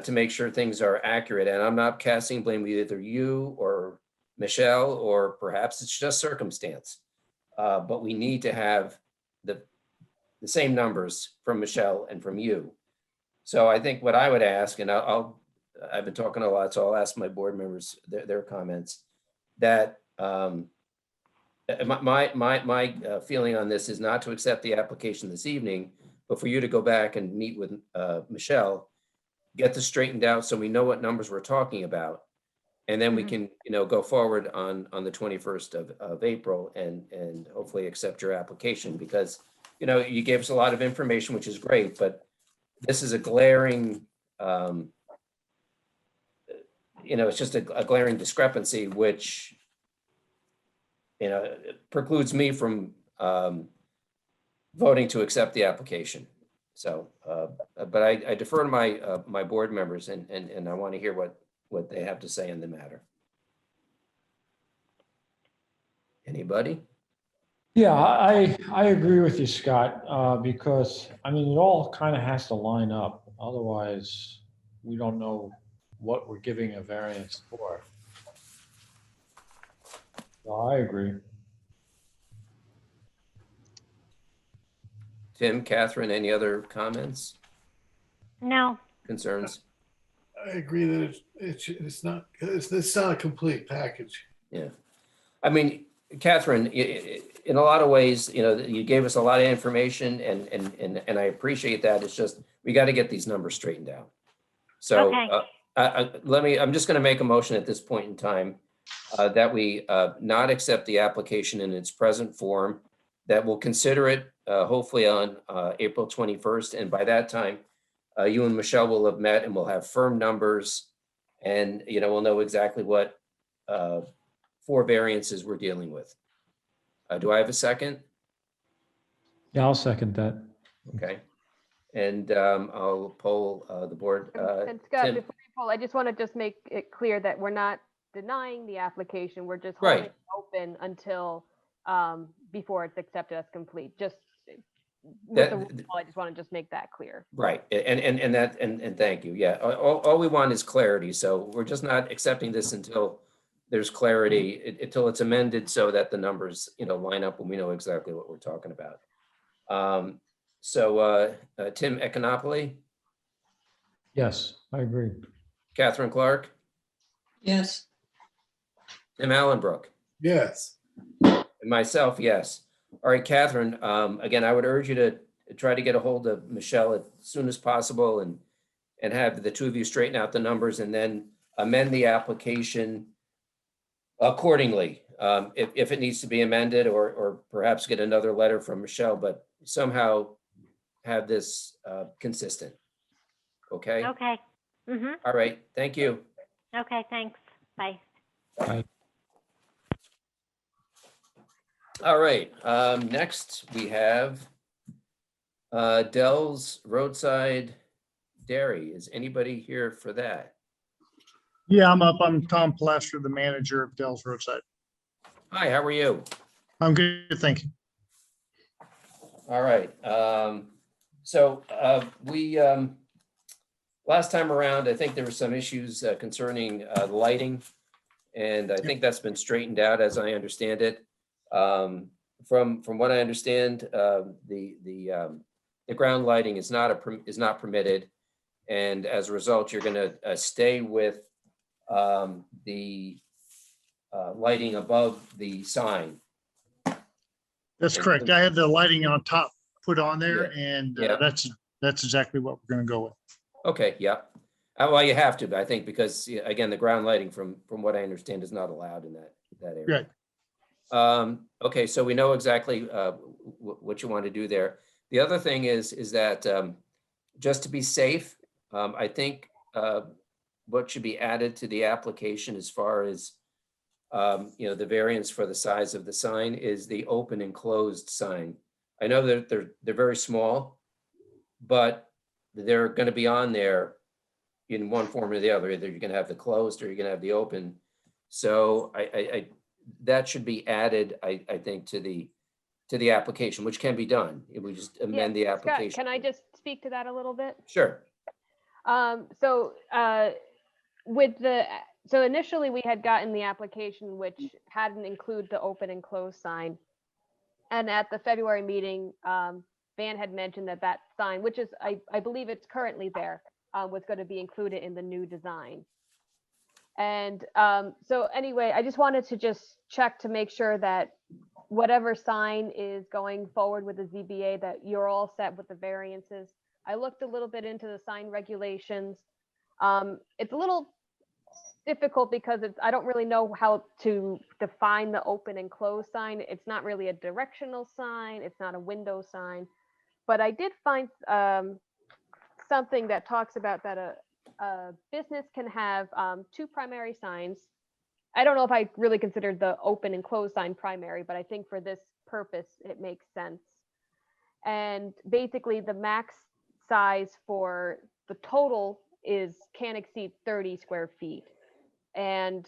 to make sure things are accurate. And I'm not casting blame with either you or Michelle, or perhaps it's just circumstance. But we need to have the same numbers from Michelle and from you. So I think what I would ask, and I've been talking a lot, so I'll ask my board members their comments, that my feeling on this is not to accept the application this evening, but for you to go back and meet with Michelle, get this straightened out so we know what numbers we're talking about. And then we can, go forward on the 21st of April and hopefully accept your application, because, you gave us a lot of information, which is great, but this is a glaring, it's just a glaring discrepancy, which, precludes me from voting to accept the application. So, but I defer to my board members, and I want to hear what they have to say in the matter. Anybody? Yeah, I agree with you, Scott, because, I mean, it all kind of has to line up. Otherwise, we don't know what we're giving a variance for. So I agree. Tim, Catherine, any other comments, No, concerns? I agree that it's not a complete package. Yeah. I mean, Catherine, in a lot of ways, you gave us a lot of information and I appreciate that. It's just, we got to get these numbers straightened out. So Okay. I'm just going to make a motion at this point in time that we not accept the application in its present form, that we'll consider it hopefully on April 21st. And by that time, you and Michelle will have met and we'll have firm numbers and, we'll know exactly what 4 variances we're dealing with. Do I have a second? Yeah, I'll second that. Okay. And I'll poll the board. And Scott, Tim? before you poll, I just want to just make it clear that we're not denying the application. We're just Right. holding it open until before it's accepted as complete. Just with the roll call, I just want to just make that clear. Right, and thank you, yeah, all we want is clarity, so we're just not accepting this until there's clarity, until it's amended so that the numbers, line up and we know exactly what we're talking about. So Tim Econopoli, Yes, I agree. Catherine Clark, Yes. Tim Allenbrook, Yes. and myself, yes. All right, Catherine, again, I would urge you to try to get a hold of Michelle as soon as possible and have the two of you straighten out the numbers and then amend the application accordingly. If it needs to be amended or perhaps get another letter from Michelle, but somehow have this consistent. Okay? Okay. Mm-hmm. All right, thank you. Okay, thanks. Bye. Bye. All right, next we have Dell's Roadside Dairy. Is anybody here for that? Yeah, I'm up. I'm Tom Plaster, the manager of Dell's Roadside. Hi, how are you? I'm good, thank you. All right, so we, last time around, I think there were some issues concerning the lighting. And I think that's been straightened out as I understand it. From what I understand, the ground lighting is not permitted. And as a result, you're gonna stay with the lighting above the sign. That's correct. I had the lighting on top put on there, Yeah. and Yeah. that's exactly what we're going to go with. Okay, yeah. Well, you have to, but I think because, yeah, again, the ground lighting from what I understand is not allowed in that area. Right. Okay, so we know exactly what you want to do there. The other thing is that just to be safe, I think what should be added to the application as far as the variance for the size of the sign is the open and closed sign. I know that they're very small, but they're going to be on there in one form or the other. Either you're going to have the closed or you're going to have the open. So I that should be added, I think, to the application, which can be done. If we just amend the Scott, application. can I just speak to that a little bit? Sure. So initially we had gotten the application which hadn't include the open and closed sign. And at the February meeting, Van had mentioned that sign, which is, I believe it's currently there, was going to be included in the new design. And so anyway, I just wanted to just check to make sure that whatever sign is going forward with the ZBA, that you're all set with the variances. I looked a little bit into the sign regulations. It's a little difficult because I don't really know how to define the open and closed sign. It's not really a directional sign. It's not a window sign. But I did find something that talks about that a business can have 2 primary signs. I don't know if I really considered the open and closed sign primary, but I think for this purpose, it makes sense. And basically the max size for the total can't exceed 30 square feet. And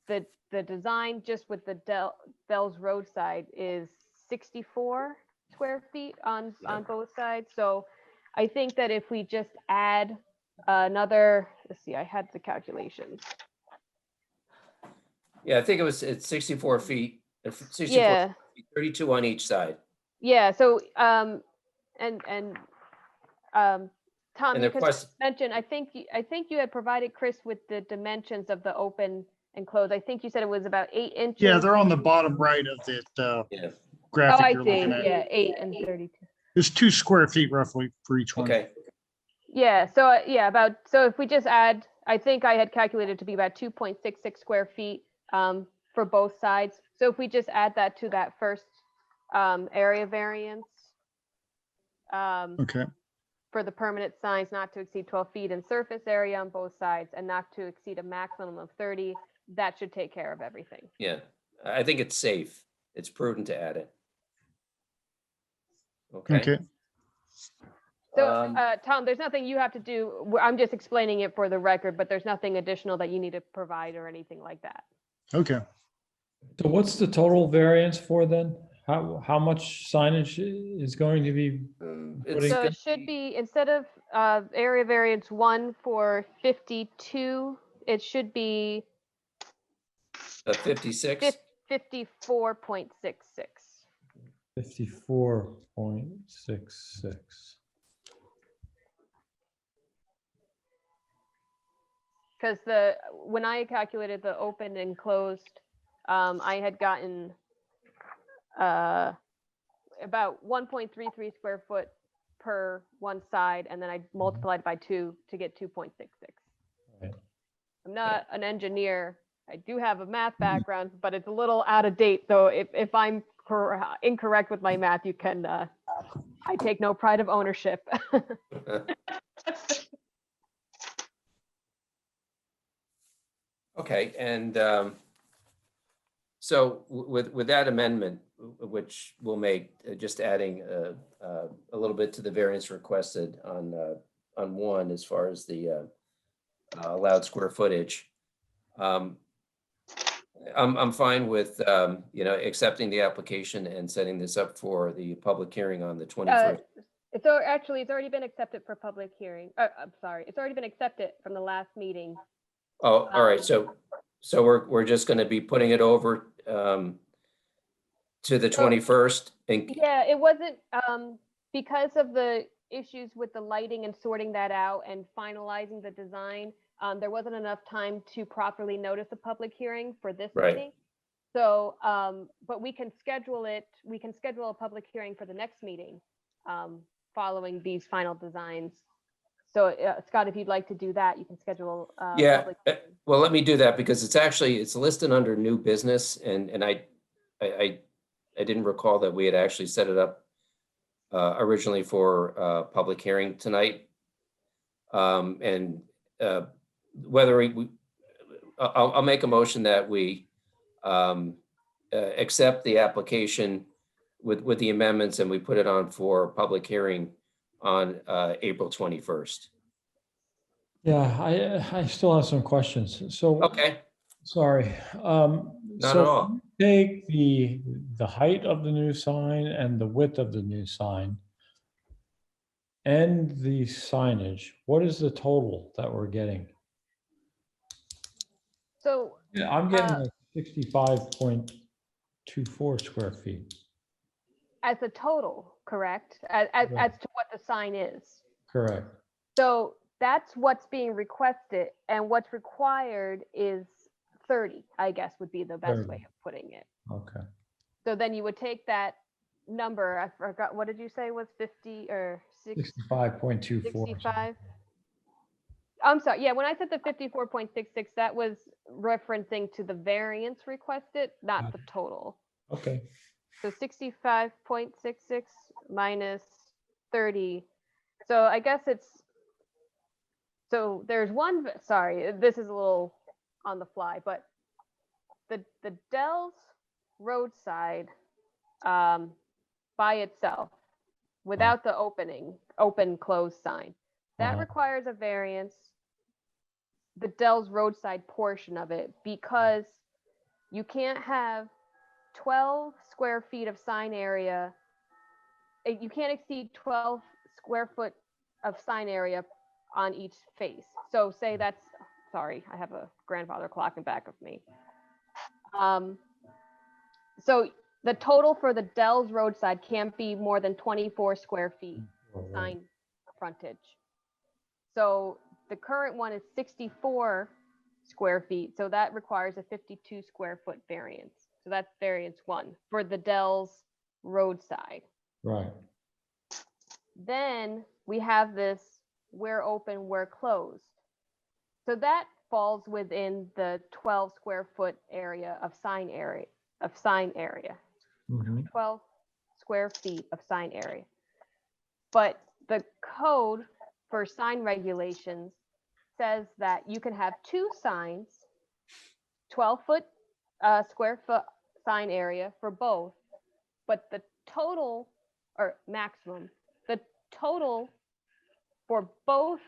the design just with the Dell's Roadside is 64 square feet on both sides. So I think that if we just add another, let's see, I had the calculations. Yeah, I think it's 64 feet, 64, Yeah, 32 on each side. yeah, so, and, Tom, And you the can question, mention, I think you had provided Chris with the dimensions of the open and closed. I think you said it was about 8 inches. Yeah, they're on the bottom right of that yeah, Oh, graphic I you're see, looking at. yeah, 8 and 32. There's 2 square feet roughly for each one. okay, Yeah, so, yeah, so if we just add, I think I had calculated to be about 2.66 square feet for both sides. So if we just add that to that first area variance Okay, for the permanent signs not to exceed 12 feet in surface area on both sides and not to exceed a maximum of 30, that should take care of everything. yeah. I think it's safe. It's prudent to add it. Okay. okay. So, Tom, there's nothing you have to do. I'm just explaining it for the record, but there's nothing additional that you need to provide or anything like that. Okay. So what's the total variance for then? How much signage is going to be? It's So gonna it should be, instead of area variance 1 for 52, it should be 56. 54.66. 54.66. Because when I calculated the open and closed, I had gotten about 1.33 square foot per one side, and then I multiplied by 2 to get 2.66. Right. I'm not an engineer. I do have a math background, but it's a little out of date. So if I'm incorrect with my math, you can, I take no pride of ownership. Okay, and so with that amendment, which we'll make, just adding a little bit to the variance requested on 1 as far as the allowed square footage. I'm fine with accepting the application and setting this up for the public hearing on the 21st. It's already been accepted for public hearing. I'm sorry, it's already been accepted from the last meeting. Oh, all right. So we're just going to be putting it over to the 21st. And Yeah, it wasn't, because of the issues with the lighting and sorting that out and finalizing the design, there wasn't enough time to properly notice a public hearing for this Right. meeting. So, but we can schedule a public hearing for the next meeting, following these final designs. So, Scott, if you'd like to do that, you can schedule. Yeah, public hearing. well, let me do that because it's listed under new business, and I didn't recall that we had actually set it up originally for public hearing tonight. And whether I'll make a motion that we accept the application with the amendments, and we put it on for public hearing on April 21st. Yeah, I still have some questions. So, Okay, sorry. not So at all. take the height of the new sign and the width of the new sign and the signage. What is the total that we're getting? So, Yeah, I'm getting like 65.24 square feet. as a total, correct? As to what the sign is. Correct. So that's what's being requested, and what's required is 30, I guess would be the best 30. way of putting it. Okay. So then you would take that number, I forgot, what did you say was 50 or 65.24. 65? I'm sorry, yeah, when I said the 54.66, that was referencing to the variance requested, not the total. Okay. So 65.66 minus 30. So I guess so there's one, sorry, this is a little on the fly, but the Dell's roadside by itself, without the open close sign, that requires a variance, the Dell's roadside portion of it, because you can't have 12 square feet of sign area. You can't exceed 12 square foot of sign area on each face. So say that's, sorry, I have a grandfather clock in back of me. So the total for the Dells roadside can't be more than 24 square feet sign frontage. So the current one is 64 square feet. So that requires a 52 square foot variance. So that's variance 1 for the Dells roadside. Right. Then we have this where open, where closed. So that falls within the 12 square foot area of sign area. 12 square feet of sign area. But the code for sign regulations says that you can have 2 signs, 12 foot square foot sign area for both, but the total or maximum, the total for both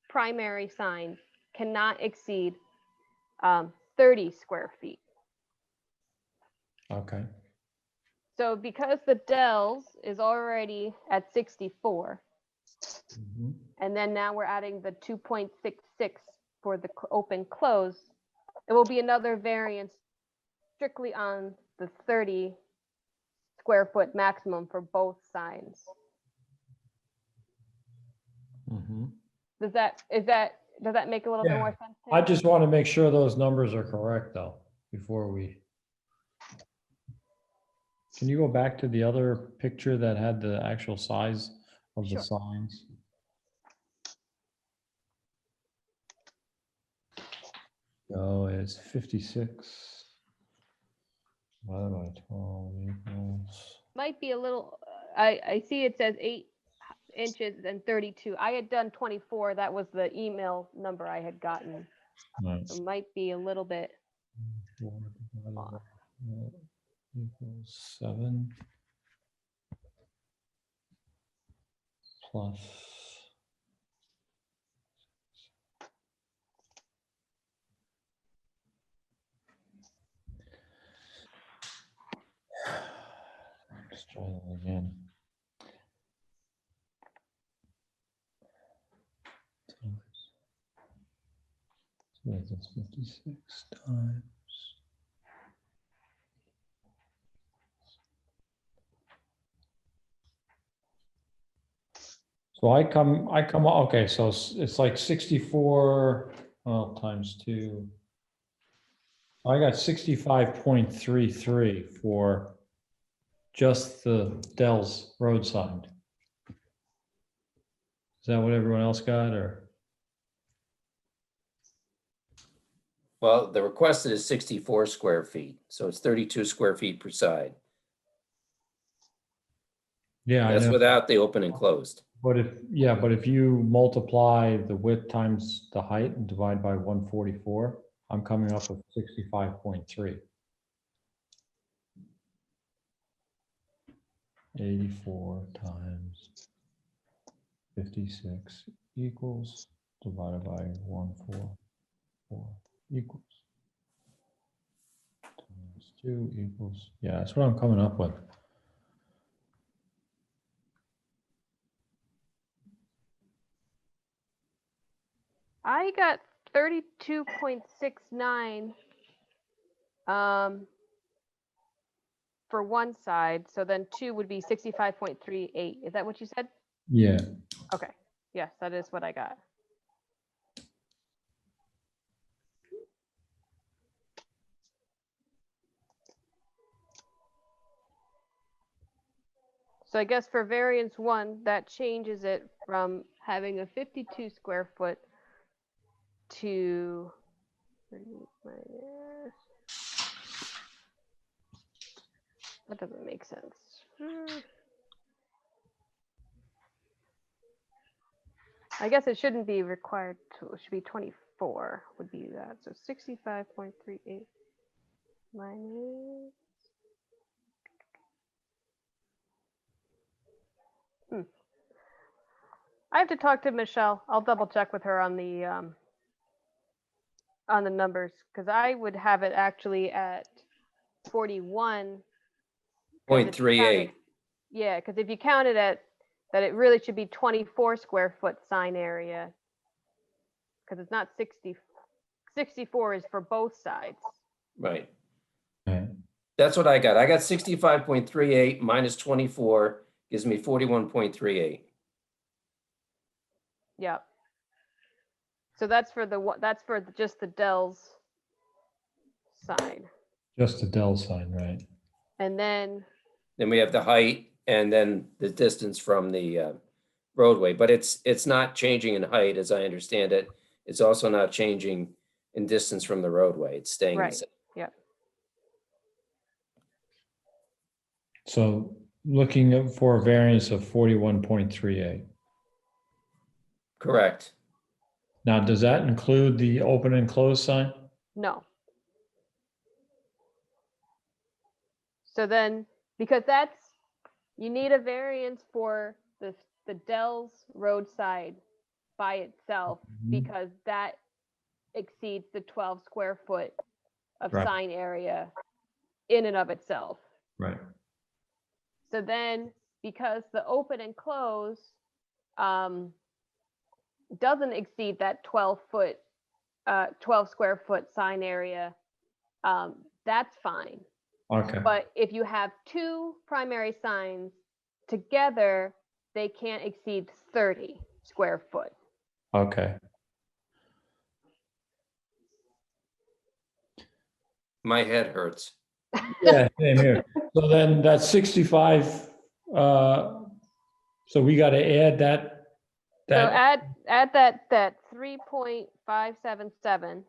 primary signs cannot exceed 30 square feet. Okay. So because the Dells is already at 64, Mhm. and then now we're adding the 2.66 for the open close, it will be another variance strictly on the 30 square foot maximum for both signs. Mhm. Does that make a little bit Yeah. more sense? I Tim? just want to make sure those numbers are correct though, before we. Can you go back to the other picture that had the actual size of the Sure. signs? Oh, it's 56. Divided by 12 equals. Might be a little, I see it says 8 inches and 32. I had done 24. That was the email number I had gotten. Right. It might be a little bit. 4 divided by 12 equals 7 plus. Let's try that again. So that's 56 times. So okay, so it's like 64, well, times 2. I got 65.33 for just the Dells roadside. Is that what everyone else got, or? Well, the requested is 64 square feet, so it's 32 square feet per side. Yeah, I That's know. without the open and closed. But if you multiply the width times the height and divide by 144, I'm coming up with 65.3. 84 times 56 equals, divided by 144 equals. Times 2 equals, yeah, that's what I'm coming up with. I got 32.69 for one side, so then 2 would be 65.38. Is that what you said? Yeah. Okay. Yes, that is what I got. So I guess for variance 1, that changes it from having a 52 square foot to that doesn't make sense. I guess it shouldn't be required to, it should be 24 would be that. So 65.38 minus. I have to talk to Michelle. I'll double check with her on the numbers, because I would have it actually at 41. 'cause if you count 0.38. it- Yeah, because if you count it at that it really should be 24 square foot sign area. Because it's not 60, 64 is for both sides. Right. Right. That's what I got. I got 65.38 minus 24 gives me 41.38. Yep. So that's for just the Dell's side. Just the Dell sign, right? And then, Then we have the height and then the distance from the roadway, but it's not changing in height as I understand it. It's also not changing in distance from the roadway. It's staying the right, same. yep. So looking for a variance of 41.38. Correct. Now, does that include the open and closed sign? No. So then, because you need a variance for the Dell's roadside by itself, because that exceeds the 12 square foot of Right. sign area in and of itself. Right. So then, because the open and close doesn't exceed that 12 square foot sign area, that's fine. Okay. But if you have two primary signs together, they can't exceed 30 square foot. Okay. My head hurts. Yeah, same here. So then that's 65, so we got to add that. So add that 3.577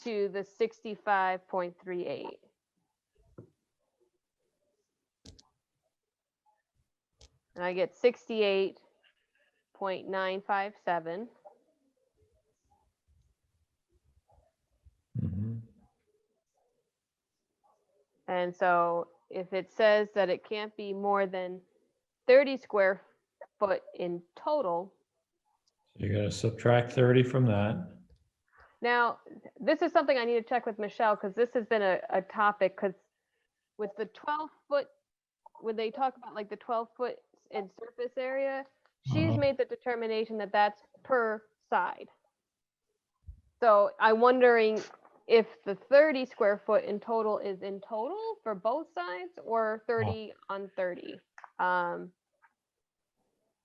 to the 65.38. And I get 68.957. Mhm. And so if it says that it can't be more than 30 square foot in total. You're going to subtract 30 from that. Now, this is something I need to check with Michelle, because this has been a topic, because with the 12 foot, when they talk about like the 12 foot in surface area, she's Uh-huh. made the determination that that's per side. So I'm wondering if the 30 square foot in total is in total for both sides, or 30 on 30.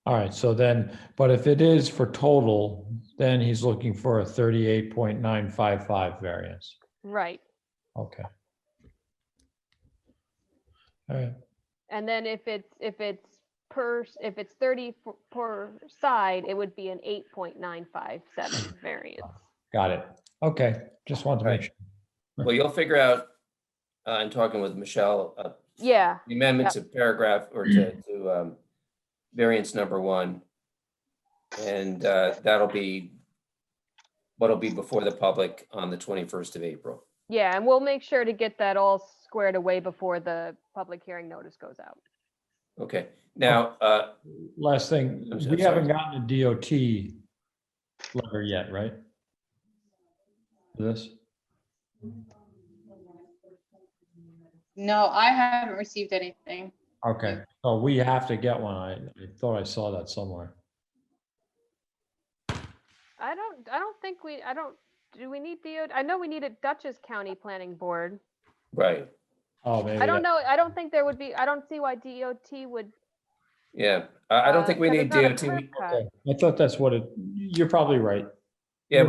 All right, so then, but if it is for total, then he's looking for a 38.955 variance. Right. Okay. All right. And then if it's 30 per side, it would be an 8.957 variance. Got it. Okay, just wanted to make Right. sure. Well, you'll figure out, in talking with Michelle, Yeah. the amendment to paragraph or to variance number 1. And that'll be what'll be before the public on the 21st of April. Yeah, and we'll make sure to get that all squared away before the public hearing notice goes out. Okay, now, Last thing, I'm we sorry. haven't gotten a DOT letter yet, right? For this? No, I haven't received anything. Okay, so we have to get one. I thought I saw that somewhere. I don't think do we need DOT? I know we need a Dutchess County Planning Board. right, Oh, maybe. I don't that- know, I don't think there would be, I don't see why DOT would. yeah, I don't think we because need it's not a DOT. curb cut. Okay, I thought that's what it, you're probably right. Yeah,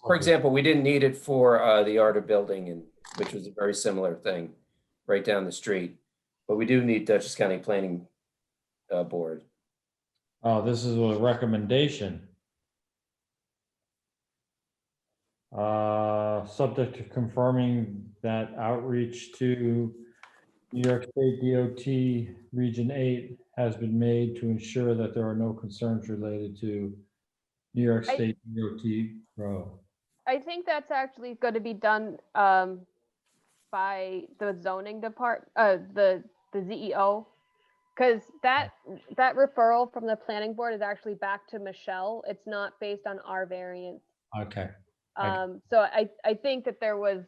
for example, we didn't need it for the Art of Building, and which was a very similar thing right down the street. But we do need Dutchess County Planning Board. Oh, this is a recommendation. Subject to confirming that outreach to New York State DOT Region 8 has been made to ensure that there are no concerns related to New York State DOT row. I think that's actually going to be done by the zoning department, the ZEO, because that referral from the planning board is actually back to Michelle. It's not based on our variance. Okay, So I think that there was,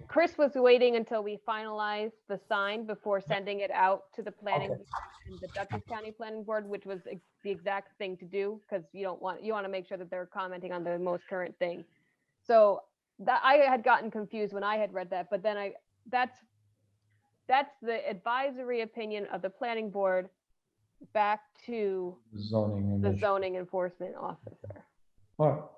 Chris was waiting until we finalized the sign before sending it out to the planning board and the Dutchess County Planning Board, which was the exact thing to do, because you want to make sure that they're commenting on the most current thing. So that I had gotten confused when I had read that, but then that's the advisory opinion of the planning board back to Zoning. the image. zoning enforcement officer. Well,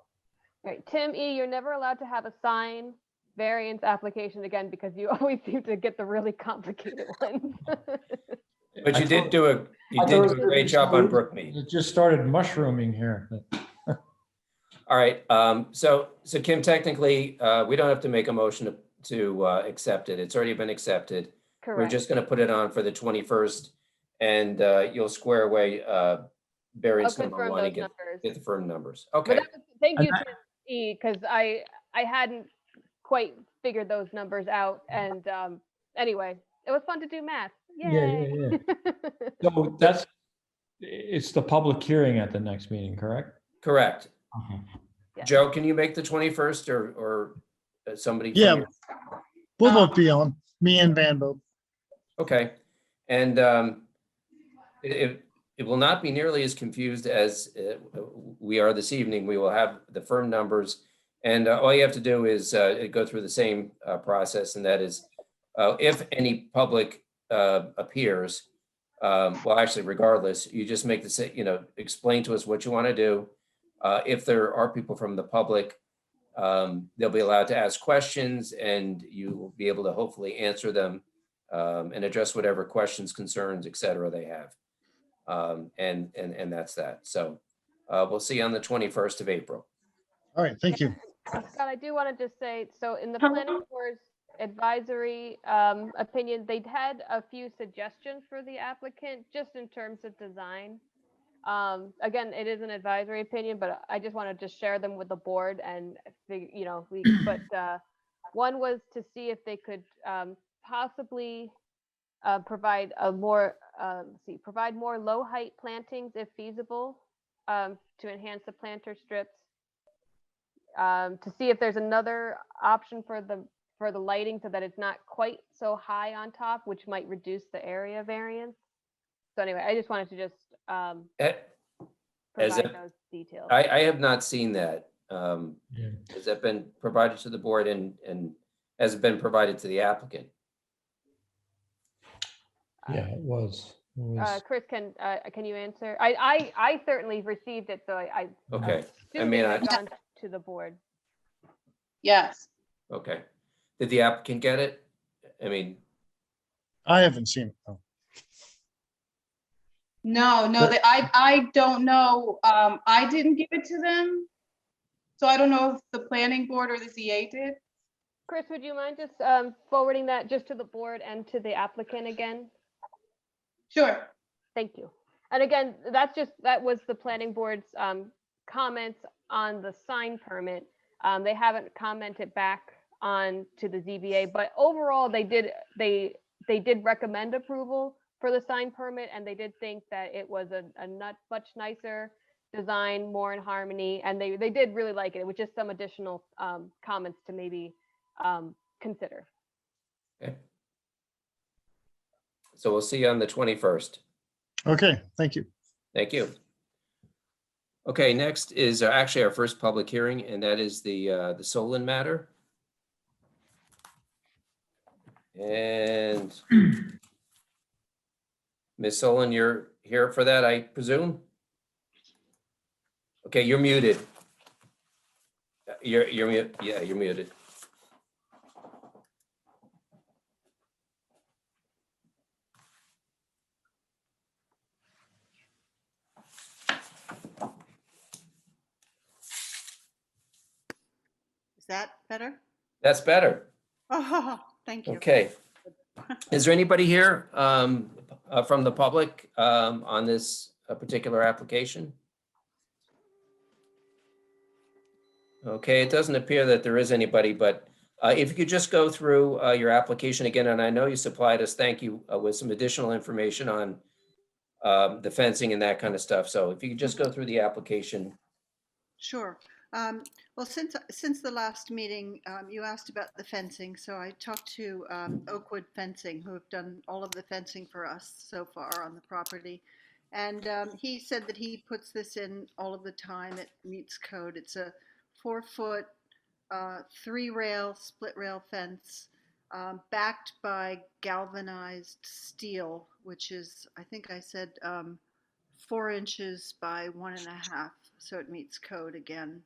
Right, Tim E., you're never allowed to have a sign variance application again because you always seem to get the really complicated ones. But you did do a great job on Brookmead. It just started mushrooming here. All right, so Kim, technically, we don't have to make a motion to accept it. It's already been accepted. We're Correct. just gonna put it on for the 21st, and you'll square away variance I'll number confirm one and those get numbers. the firm numbers. Well, Okay, thank you, Tim E., because I hadn't quite figured those numbers out. And anyway, it was fun to do math. Yay. Yeah. So it's the public hearing at the next meeting, correct? correct. Okay. Yeah. Joe, can you make the 21st or somebody? from Yeah. your- We'll both be on, me and Van both. Okay, and it will not be nearly as confused as we are this evening. We will have the firm numbers, and all you have to do is go through the same process, and that is if any public appears, well, actually, regardless, you just make explain to us what you want to do. If there are people from the public, they'll be allowed to ask questions, and you will be able to hopefully answer them and address whatever questions, concerns, et cetera, they have. And that's that. So we'll see you on the 21st of April. All right, thank you. Scott, I do want to just say, so in the planning board's advisory opinion, they'd had a few suggestions for the applicant, just in terms of design. Again, it is an advisory opinion, but I just want to just share them with the board and one was to see if they could possibly provide more low height plantings if feasible, to enhance the planter strips. To see if there's another option for the lighting so that it's not quite so high on top, which might reduce the area variance. So anyway, I just wanted to just provide those details. I have not seen that. Has that been provided to the board and has it been provided to the applicant? Yeah, it was. Chris, can you answer? I certainly received it, so I Okay. assumed it had gone to the board. Yes. Okay. Did the applicant get it? I mean, I haven't seen it. though. No, I don't know. I didn't give it to them. So I don't know if the planning board or the ZA did. Chris, would you mind just forwarding that just to the board and to the applicant again? Sure. Thank you. And again, that was the planning board's comments on the sign permit. They haven't commented back on to the ZBA, but overall they did recommend approval for the sign permit, and they did think that it was a much nicer design, more in harmony, and they did really like it, with just some additional comments to maybe consider. okay. So we'll see you on the 21st. Okay, thank you. Thank you. Okay, next is actually our first public hearing, and that is the Solon matter. And Ms. Solon, you're here for that, I presume? Okay, you're muted. You're muted. Yeah, you're muted. Is that better? That's better. Oh, thank you. Okay. Is there anybody here from the public on this particular application? Okay, it doesn't appear that there is anybody, but if you could just go through your application again, and I know you supplied us, thank you, with some additional information on the fencing and that kind of stuff. So if you could just go through the application. Sure. Well, since the last meeting, you asked about the fencing, so I talked to Oakwood Fencing, who have done all of the fencing for us so far on the property. And he said that he puts this in all of the time. It meets code. It's a 4-foot, 3-rail, split rail fence, backed by galvanized steel, which is, I think I said, 4 inches by 1.5, so it meets code again.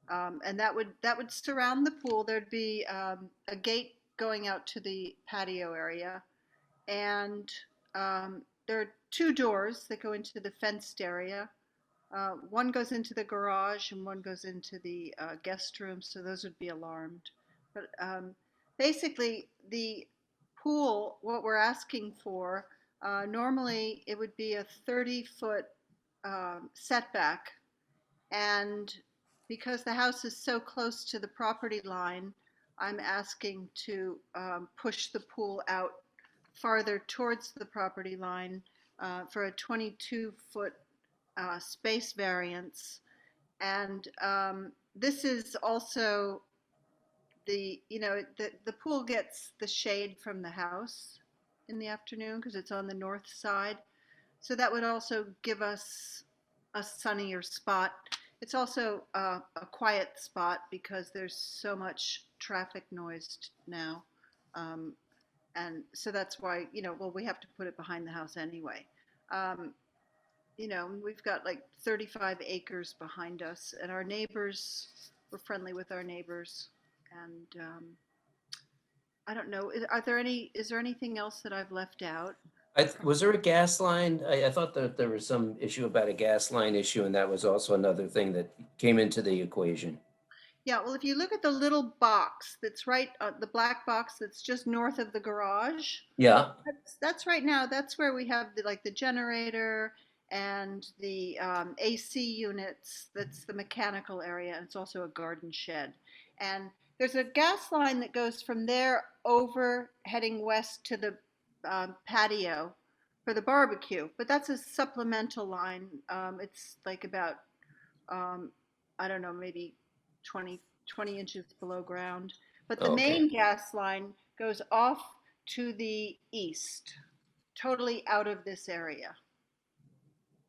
And that would surround the pool. There'd be a gate going out to the patio area, and there are 2 doors that go into the fenced area. One goes into the garage and one goes into the guest room, so those would be alarmed. But basically, the pool, what we're asking for, normally it would be a 30-foot setback, and because the house is so close to the property line, I'm asking to push the pool out farther towards the property line for a 22-foot space variance. And this is also the pool gets the shade from the house in the afternoon because it's on the north side. So that would also give us a sunnier spot. It's also a quiet spot because there's so much traffic noise now. And so that's why, well, we have to put it behind the house anyway. We've got like 35 acres behind us, and our neighbors, we're friendly with our neighbors. And I don't know, is there anything else that I've left out? Was there a gas line? I thought that there was some issue about a gas line issue, and that was also another thing that came into the equation. Yeah, well, if you look at the little box that's right, the black box that's just north of the garage. Yeah. That's right now, that's where we have the generator and the AC units. That's the mechanical area, and it's also a garden shed. And there's a gas line that goes from there over heading west to the patio for the barbecue, but that's a supplemental line. It's like about, I don't know, maybe 20 inches below ground. But the main gas line goes off to the east, totally out of this area.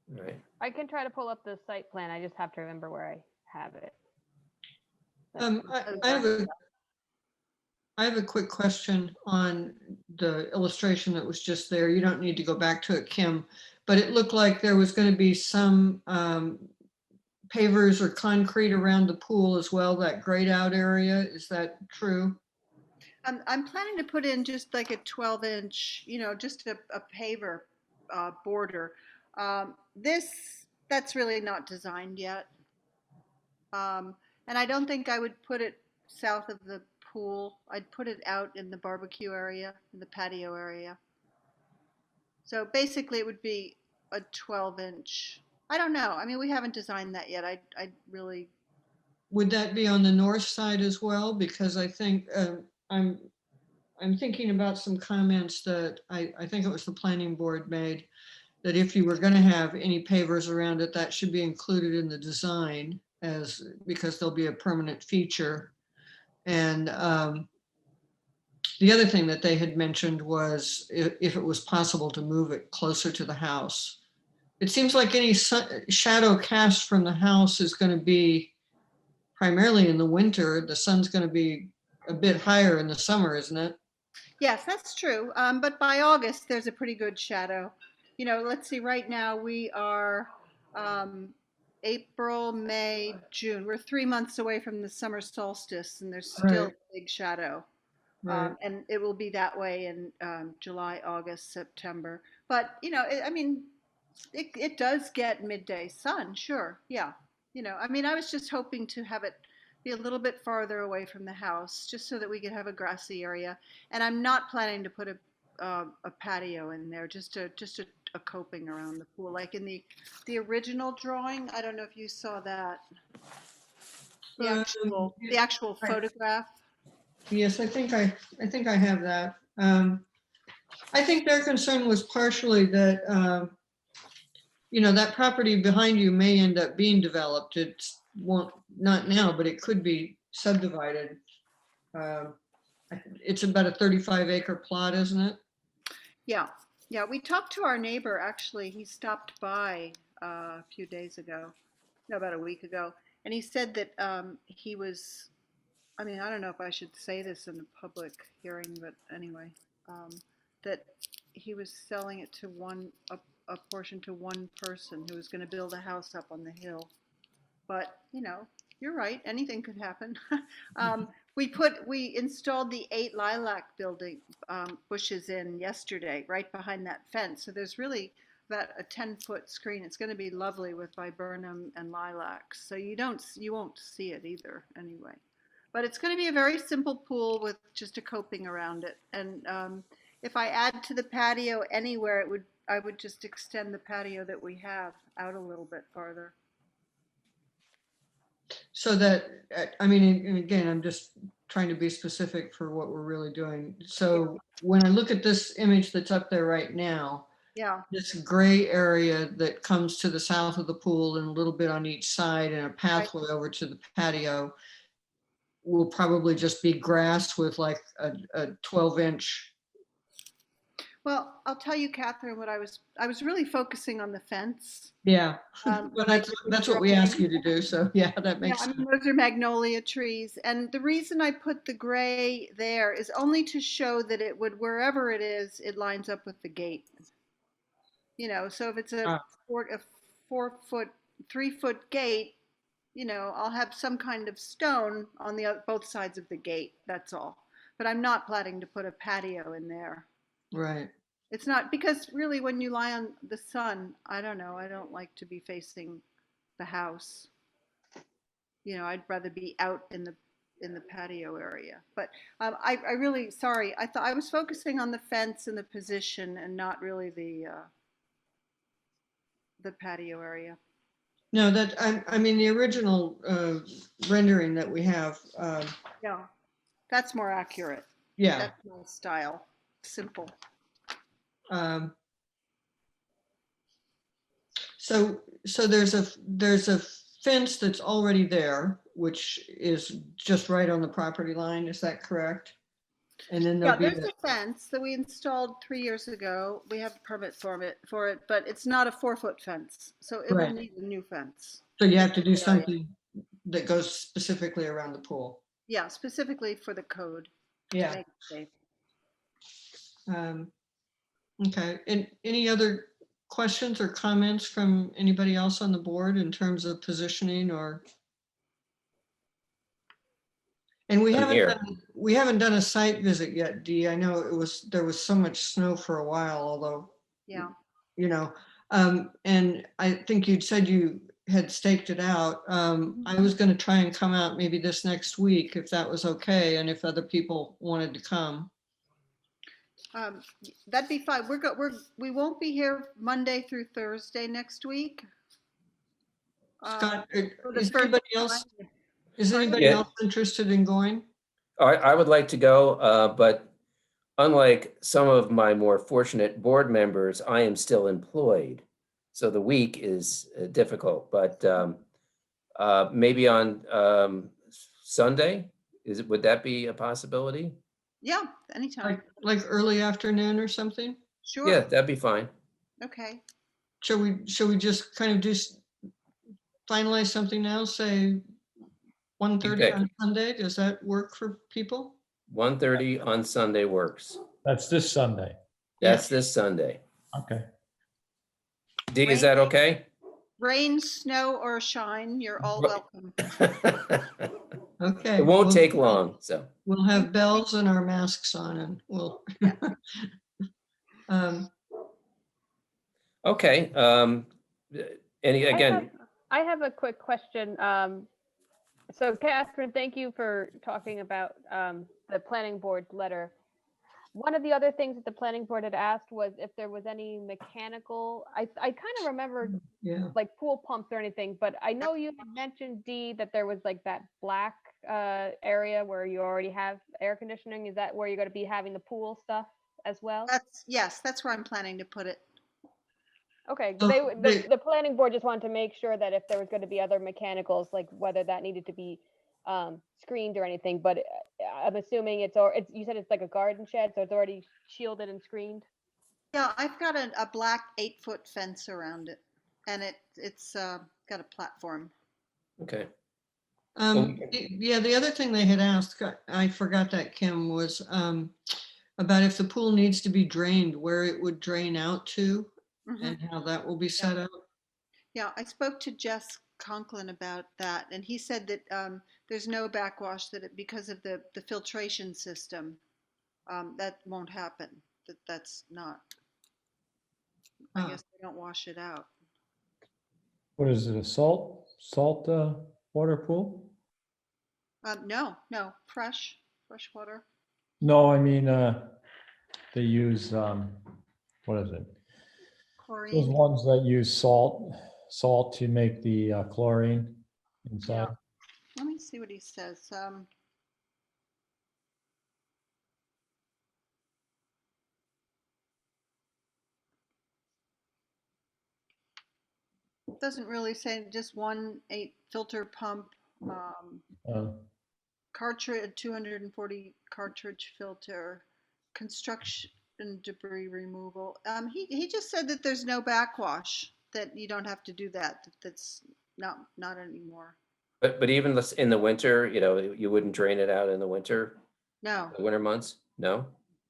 Right. I can try to pull up the site plan. I just have to remember where I have it. I have a quick question on the illustration that was just there. You don't need to go back to it, Kim, but it looked like there was going to be some pavers or concrete around the pool as well, that grayed out area. Is that true? I'm planning to put in just like a 12-inch, just a paver border. That's really not designed yet. And I don't think I would put it south of the pool. I'd put it out in the barbecue area, in the patio area. So basically it would be a 12-inch. I don't know. I mean, we haven't designed that yet. I really. Would that be on the north side as well? Because I think I'm thinking about some comments that I think it was the planning board made, that if you were going to have any pavers around it, that should be included in the design because there'll be a permanent feature. And the other thing that they had mentioned was if it was possible to move it closer to the house. It seems like any shadow cast from the house is going to be primarily in the winter. The sun's going to be a bit higher in the summer, isn't it? Yes, that's true. But by August, there's a pretty good shadow. Let's see, right now we are April, May, June. We're 3 months away from the summer solstice, and there's still a big shadow. Right. And it will be that way in July, August, September. But, it does get midday sun, sure. Yeah. I was just hoping to have it be a little bit farther away from the house, just so that we could have a grassy area. And I'm not planning to put a patio in there, just a coping around the pool, like in the original drawing. I don't know if you saw that. The actual photograph. Yes, I think I have that. I think their concern was partially that that property behind you may end up being developed. won't, not now, but it could be subdivided. Um, It's about a 35-acre plot, isn't it? Yeah, yeah, we talked to our neighbor, actually. He stopped by a few days ago, no, about a week ago. And he said that he was, I mean, I don't know if I should say this in a public hearing, but anyway, um, that he was selling it to a portion to one person who was going to build a house up on the hill. But, you know, you're right, anything could happen. We installed the 8 lilac building bushes in yesterday, right behind that fence. So there's really about a 10-foot screen. It's going to be lovely with viburnum and lilacs. So you won't see it either anyway. But it's going to be a very simple pool with just a coping around it. And if I add to the patio anywhere, I would just extend the patio that we have out a little bit farther. So that, I mean, and again, I'm just trying to be specific for what we're really doing. So when I look at this image that's up there right now, Yeah. this gray area that comes to the south of the pool and a little bit on each side and a pathway over to the patio will probably just be grass with like a 12-inch. Well, I'll tell you, Catherine, what I was really focusing on the fence. Yeah, Um, but that's what we ask you to do. So yeah, that Yeah, makes I sense. mean, those are magnolia trees. And the reason I put the gray there is only to show that it would, wherever it is, it lines up with the gate. You know, so if it's a 4-foot, 3-foot gate, you know, I'll have some kind of stone on both sides of the gate. That's all. But I'm not planning to put a patio in there. Right. It's not, because really when you lie on the sun, I don't know, I don't like to be facing the house. You know, I'd rather be out in the patio area. But I really, sorry, I thought I was focusing on the fence and the position and not really the patio area. No, that, I mean, the original rendering that we have, Yeah, that's more accurate. yeah. That's my style, simple. So there's a fence that's already there, which is just right on the property line. Is that correct? And then Yeah, there'll be, there's a fence that we installed 3 years ago. We have a permit for it, but it's not a 4-foot fence. So it will Right. need a new fence. So you have to do Area. something that goes specifically around the pool. Yeah, specifically for the code. Yeah. To make it safe. Okay. And any other questions or comments from anybody else on the board in terms of positioning or? And we haven't done a site visit yet, Dee. I know there was so much snow for a while, although, Yeah. you know, and I think you'd said you had staked it out. I was going to try and come out maybe this next week if that was okay, and if other people wanted to come. That'd be fine. We won't be here Monday through Thursday next week. Scott, For the is first anybody else? time. Is anybody Yeah. else interested in going? I would like to go, but unlike some of my more fortunate board members, I am still employed. So the week is difficult, but maybe on Sunday, would that be a possibility? Yeah, anytime. Like early afternoon or something? Sure. Yeah, that'd be fine. Okay. Shall we just kind of finalize something now, say 1:30 Okay. on Sunday? Does that work for people? 1:30 on Sunday works. That's this Sunday. That's this Sunday. Okay. Dee, is that okay? Rain, snow, or shine, you're all welcome. Okay. It won't take long, so. We'll have bells and our masks on and we'll. Okay. I have a quick question. So Catherine, thank you for talking about the planning board letter. One of the other things that the planning board had asked was if there was any mechanical, I kind of remembered like pool pumps or anything, but I know you had mentioned, Dee, that there was like that black area where you already have air conditioning. Is that where you're going to be having the pool stuff as well? Yes, that's where I'm planning to put it. Okay, So the planning board just wanted to make sure that if there was going to be other mechanicals, like whether that needed to be screened or anything, but I'm assuming you said it's like a garden shed, so it's already shielded and screened? Yeah, I've got a black 8-foot fence around it, and it's got a platform. Okay. Yeah, the other thing they had asked, I forgot that, Kim, was about if the pool needs to be drained, where it would drain out to and how that will be set up. Yeah, I spoke to Jess Conklin about that, and he said that there's no backwash, because of the filtration system, that won't happen. That's not. I guess they don't wash it out. What is it, a salt water pool? No, fresh water. No, I mean, they use, what is it? Those Chlorine. ones that use salt to make the chlorine inside. Let me see what he says. Doesn't really say, just 1/8 filter pump, cartridge, 240 cartridge filter, construction debris removal. He just said that there's no backwash, that you don't have to do that. That's not anymore. But even in the winter, you wouldn't drain it out in the winter, No. the winter months? No?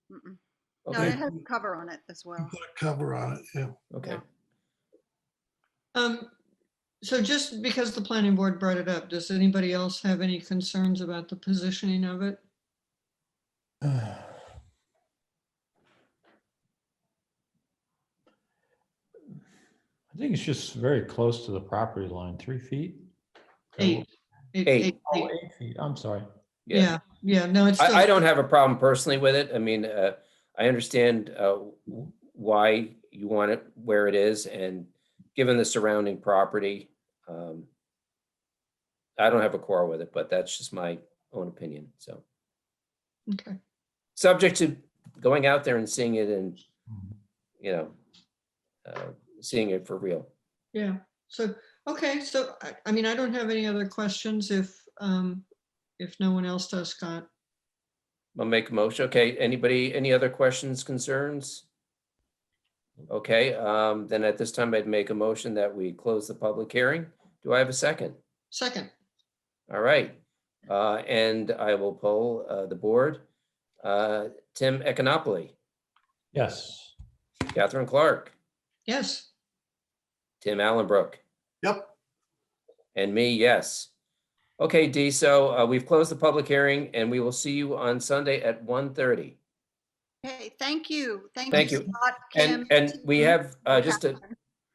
Mm-mm. No, Okay. it has a cover on it as well. Put a cover on it, yeah. Okay. So just because the planning board brought it up, does anybody else have any concerns about the positioning of it? I think it's just very close to the property line, 3 feet. 8. Eight. Oh, 8 feet, I'm sorry. Yeah, no, it's still. I don't have a problem personally with it. I mean, I understand why you want it where it is, and given the surrounding property, I don't have a quarrel with it, but that's just my own opinion, so. Okay. Subject to going out there and seeing it and, seeing it for real. Yeah, so, okay, so, I mean, I don't have any other questions if no one else does, Scott. I'll make a motion. Okay, anybody, any other questions, concerns? Okay, then at this time, I'd make a motion that we close the public hearing. Do I have a second? Second. All right, and I will poll the board. Tim Econopoli, Yes. Catherine Clark, Yes. Tim Allenbrook, Yep. and me, yes. Okay, Dee, so we've closed the public hearing, and we will see you on Sunday at 1:30. Okay, thank you. Thank you. Scott, Kim, And we team. have,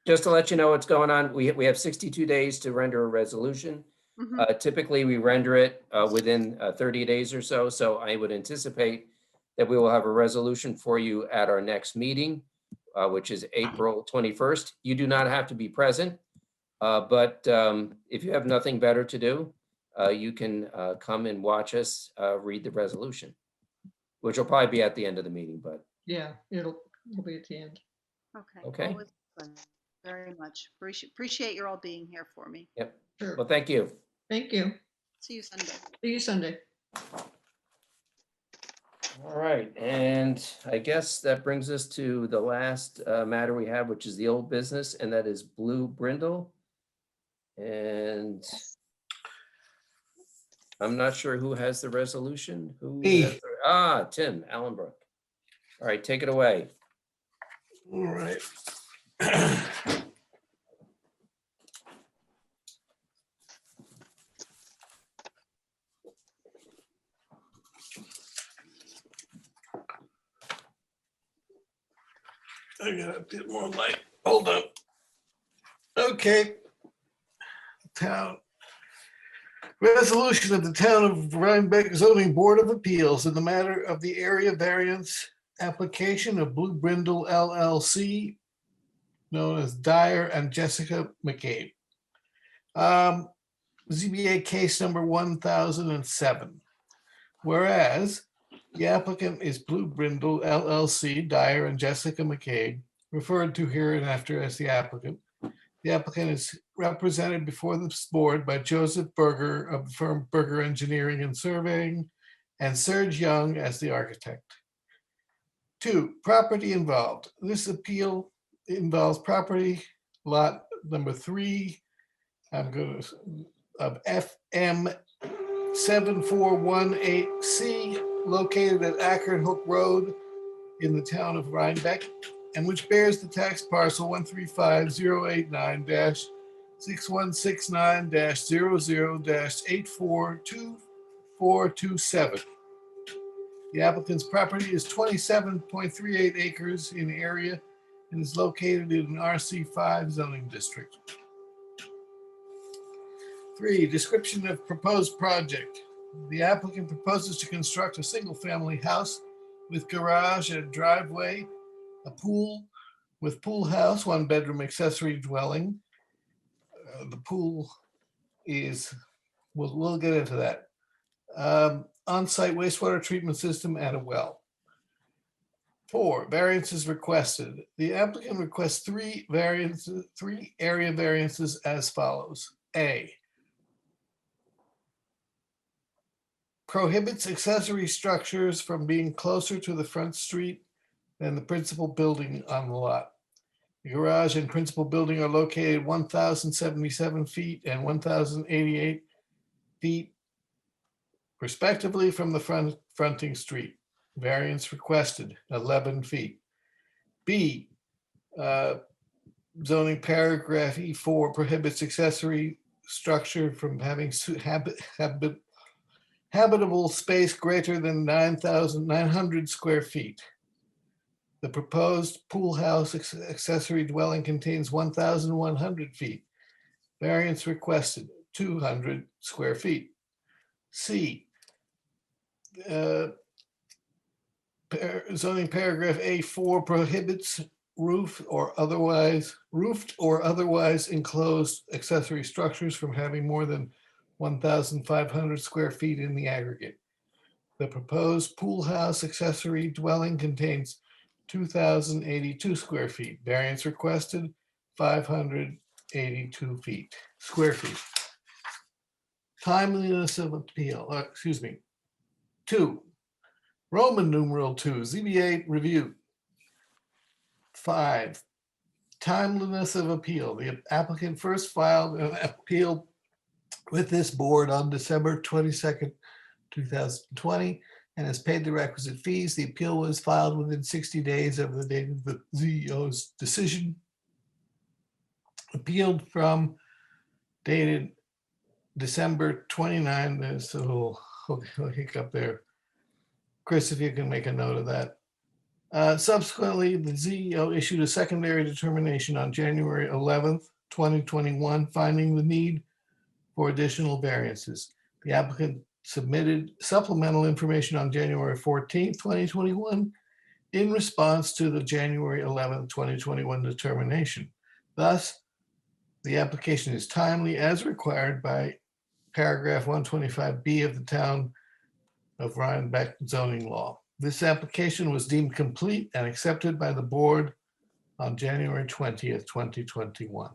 just to let you know what's going on, we have 62 days to render a resolution. Mhm. Typically, we render it within 30 days or so. So I would anticipate that we will have a resolution for you at our next meeting, which is April 21st. You do not have to be present, but if you have nothing better to do, you can come and watch us read the resolution, which will probably be at the end of the meeting, but. Yeah, it'll be at the end. Okay. Always fun. Very much. Appreciate your all being here for me. Yep. Sure. Well, thank you. Thank you. See you Sunday. See you Sunday. All right, and I guess that brings us to the last matter we have, which is the old business, and that is Blue Brindle. And I'm not sure who has the resolution. Me. Tim Allenbrook. All right, take it away. All right. I got a bit more light. Hold on. Okay. Town. Resolution of the Town of Rhinebeck Zoning Board of Appeals in the matter of the area variance application of Blue Brindle LLC, known as Dyer and Jessica McCabe. ZBA case number 1007. Whereas the applicant is Blue Brindle LLC, Dyer and Jessica McCabe, referred to hereinafter as the applicant. The applicant is represented before this board by Joseph Berger of the firm Berger Engineering and Surveying and Serge Young as the architect. 2, property involved. This appeal involves property lot number 3. I'm going to of FM 7418C located at Akron Hook Road in the town of Rhinebeck, and which bears the tax parcel 135-089-6169-00-842427. The applicant's property is 27.38 acres in area and is located in an RC5 zoning district. 3, description of proposed project. The applicant proposes to construct a single-family house with garage and driveway, a pool with pool house, 1-bedroom accessory dwelling. The pool is, we'll get into that. On-site wastewater treatment system and a well. 4, variances requested. The applicant requests 3 area variances as follows. A, prohibits accessory structures from being closer to the front street than the principal building on the lot. The garage and principal building are located 1,077 feet and 1,088 feet respectively from the fronting street. Variance requested 11 feet. B, zoning paragraph E4 prohibits accessory structure from having habitable space greater than 9,900 square feet. The proposed pool house accessory dwelling contains 1,100 feet. Variance requested 200 square feet. C, zoning paragraph A4 prohibits roofed or otherwise enclosed accessory structures from having more than 1,500 square feet in the aggregate. The proposed pool house accessory dwelling contains 2,082 square feet. Variance requested 582 square feet. Timeliness of appeal, 2, Roman numeral 2, ZBA review. 5, timeliness of appeal. The applicant first filed an appeal with this board on December 22nd, 2020, and has paid the requisite fees. The appeal was filed within 60 days of the date of the CEO's decision. Appealed from dated December 29. There's a little hiccup there. Chris, if you can make a note of that. Subsequently, the CEO issued a secondary determination on January 11th, 2021, finding the need for additional variances. The applicant submitted supplemental information on January 14th, 2021, in response to the January 11th, 2021 determination. Thus, the application is timely as required by paragraph 125B of the Town of Rhinebeck zoning law. This application was deemed complete and accepted by the board on January 20th, 2021.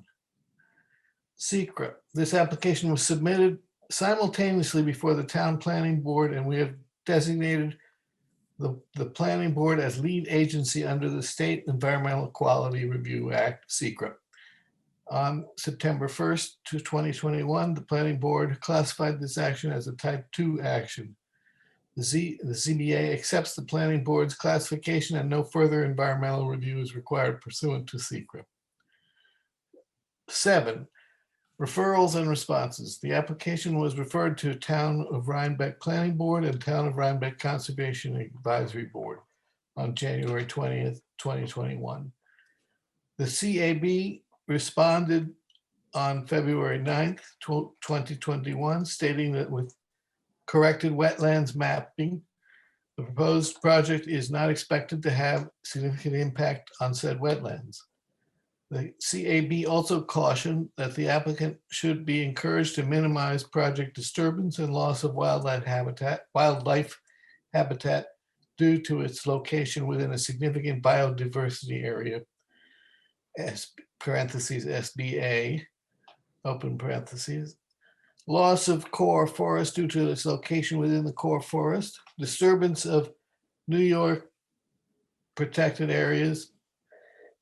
Secret. This application was submitted simultaneously before the town planning board, and we have designated the planning board as lead agency under the State Environmental Quality Review Act, SECRA. On September 1st, 2021, the planning board classified this action as a type 2 action. The ZBA accepts the planning board's classification and no further environmental review is required pursuant to SECRA. 7, referrals and responses. The application was referred to Town of Rhinebeck Planning Board and Town of Rhinebeck Conservation Advisory Board on January 20th, 2021. The CAB responded on February 9th, 2021, stating that with corrected wetlands mapping, the proposed project is not expected to have significant impact on said wetlands. The CAB also cautioned that the applicant should be encouraged to minimize project disturbance and loss of wildlife habitat due to its location within a significant biodiversity area parentheses SBA, open parentheses. Loss of core forest due to its location within the core forest, disturbance of New York protected areas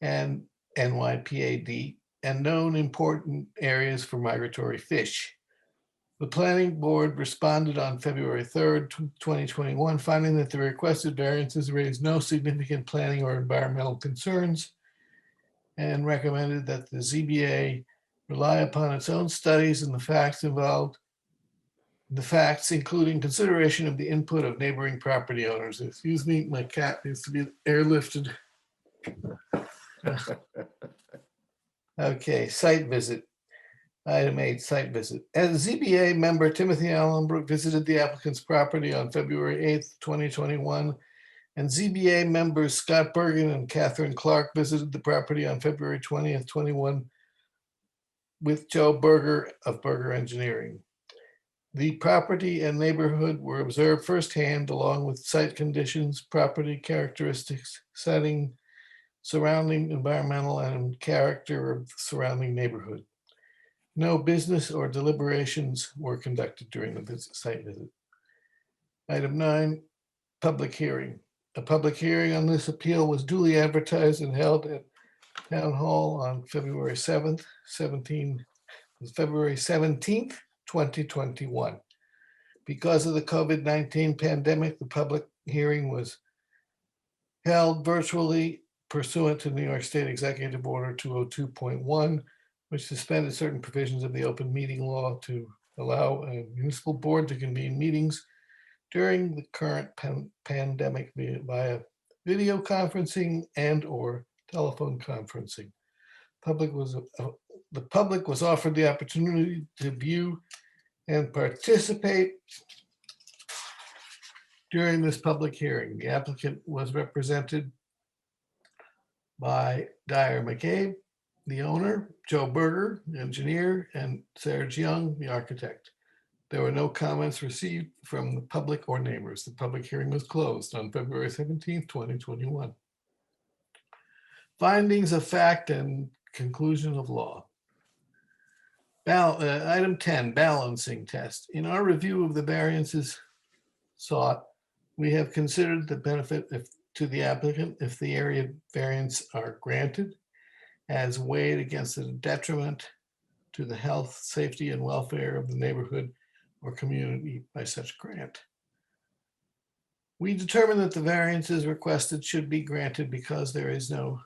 and NYPAD, and known important areas for migratory fish. The planning board responded on February 3rd, 2021, finding that the requested variances raised no significant planning or environmental concerns, and recommended that the ZBA rely upon its own studies and the facts involved, including consideration of the input of neighboring property owners. Excuse me, my cat needs to be airlifted. Okay, site visit. Item 8, site visit. As ZBA member, Timothy Allenbrook visited the applicant's property on February 8th, 2021, and ZBA members Scott Bergen and Catherine Clark visited the property on February 20th, 21, with Joe Berger of Berger Engineering. The property and neighborhood were observed firsthand, along with site conditions, property characteristics, setting, surrounding environmental and character of the surrounding neighborhood. No business or deliberations were conducted during the site visit. Item 9, public hearing. A public hearing on this appeal was duly advertised and held at Town Hall on February 17th, 2021. Because of the COVID-19 pandemic, the public hearing was held virtually pursuant to New York State Executive Order 202.1, which suspended certain provisions of the open meeting law to allow a municipal board to convene meetings during the current pandemic via video conferencing and or telephone conferencing. The public was offered the opportunity to view and participate during this public hearing. The applicant was represented by Dyer McCabe, the owner, Joe Berger, the engineer, and Serge Young, the architect. There were no comments received from the public or neighbors. The public hearing was closed on February 17th, 2021. Findings of fact and conclusion of law. Item 10, balancing test. In our review of the variances sought, we have considered the benefit to the applicant if the area variance are granted, as weighed against the detriment to the health, safety, and welfare of the neighborhood or community by such grant. We determined that the variances requested should be granted because there is no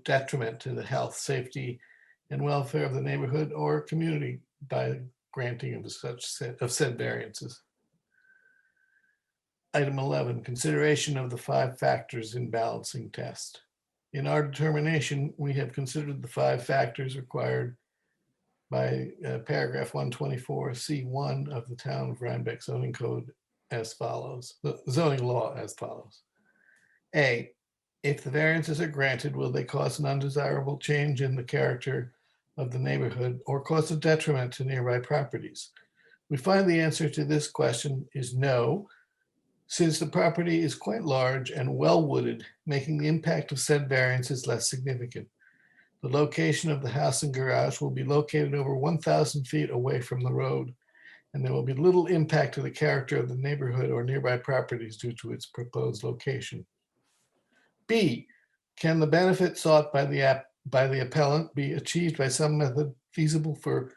detriment to the health, safety, and welfare of the neighborhood or community by granting of said variances. Item 11, consideration of the 5 factors in balancing test. In our determination, we have considered the 5 factors required by paragraph 124C1 of the Town of Rhinebeck zoning code as follows, the zoning law as follows. A, if the variances are granted, will they cause an undesirable change in the character of the neighborhood or cause a detriment to nearby properties? We find the answer to this question is no, since the property is quite large and well wooded, making the impact of said variances less significant. The location of the house and garage will be located over 1,000 feet away from the road, and there will be little impact to the character of the neighborhood or nearby properties due to its proposed location. B, can the benefit sought by the appellant be achieved by some method feasible for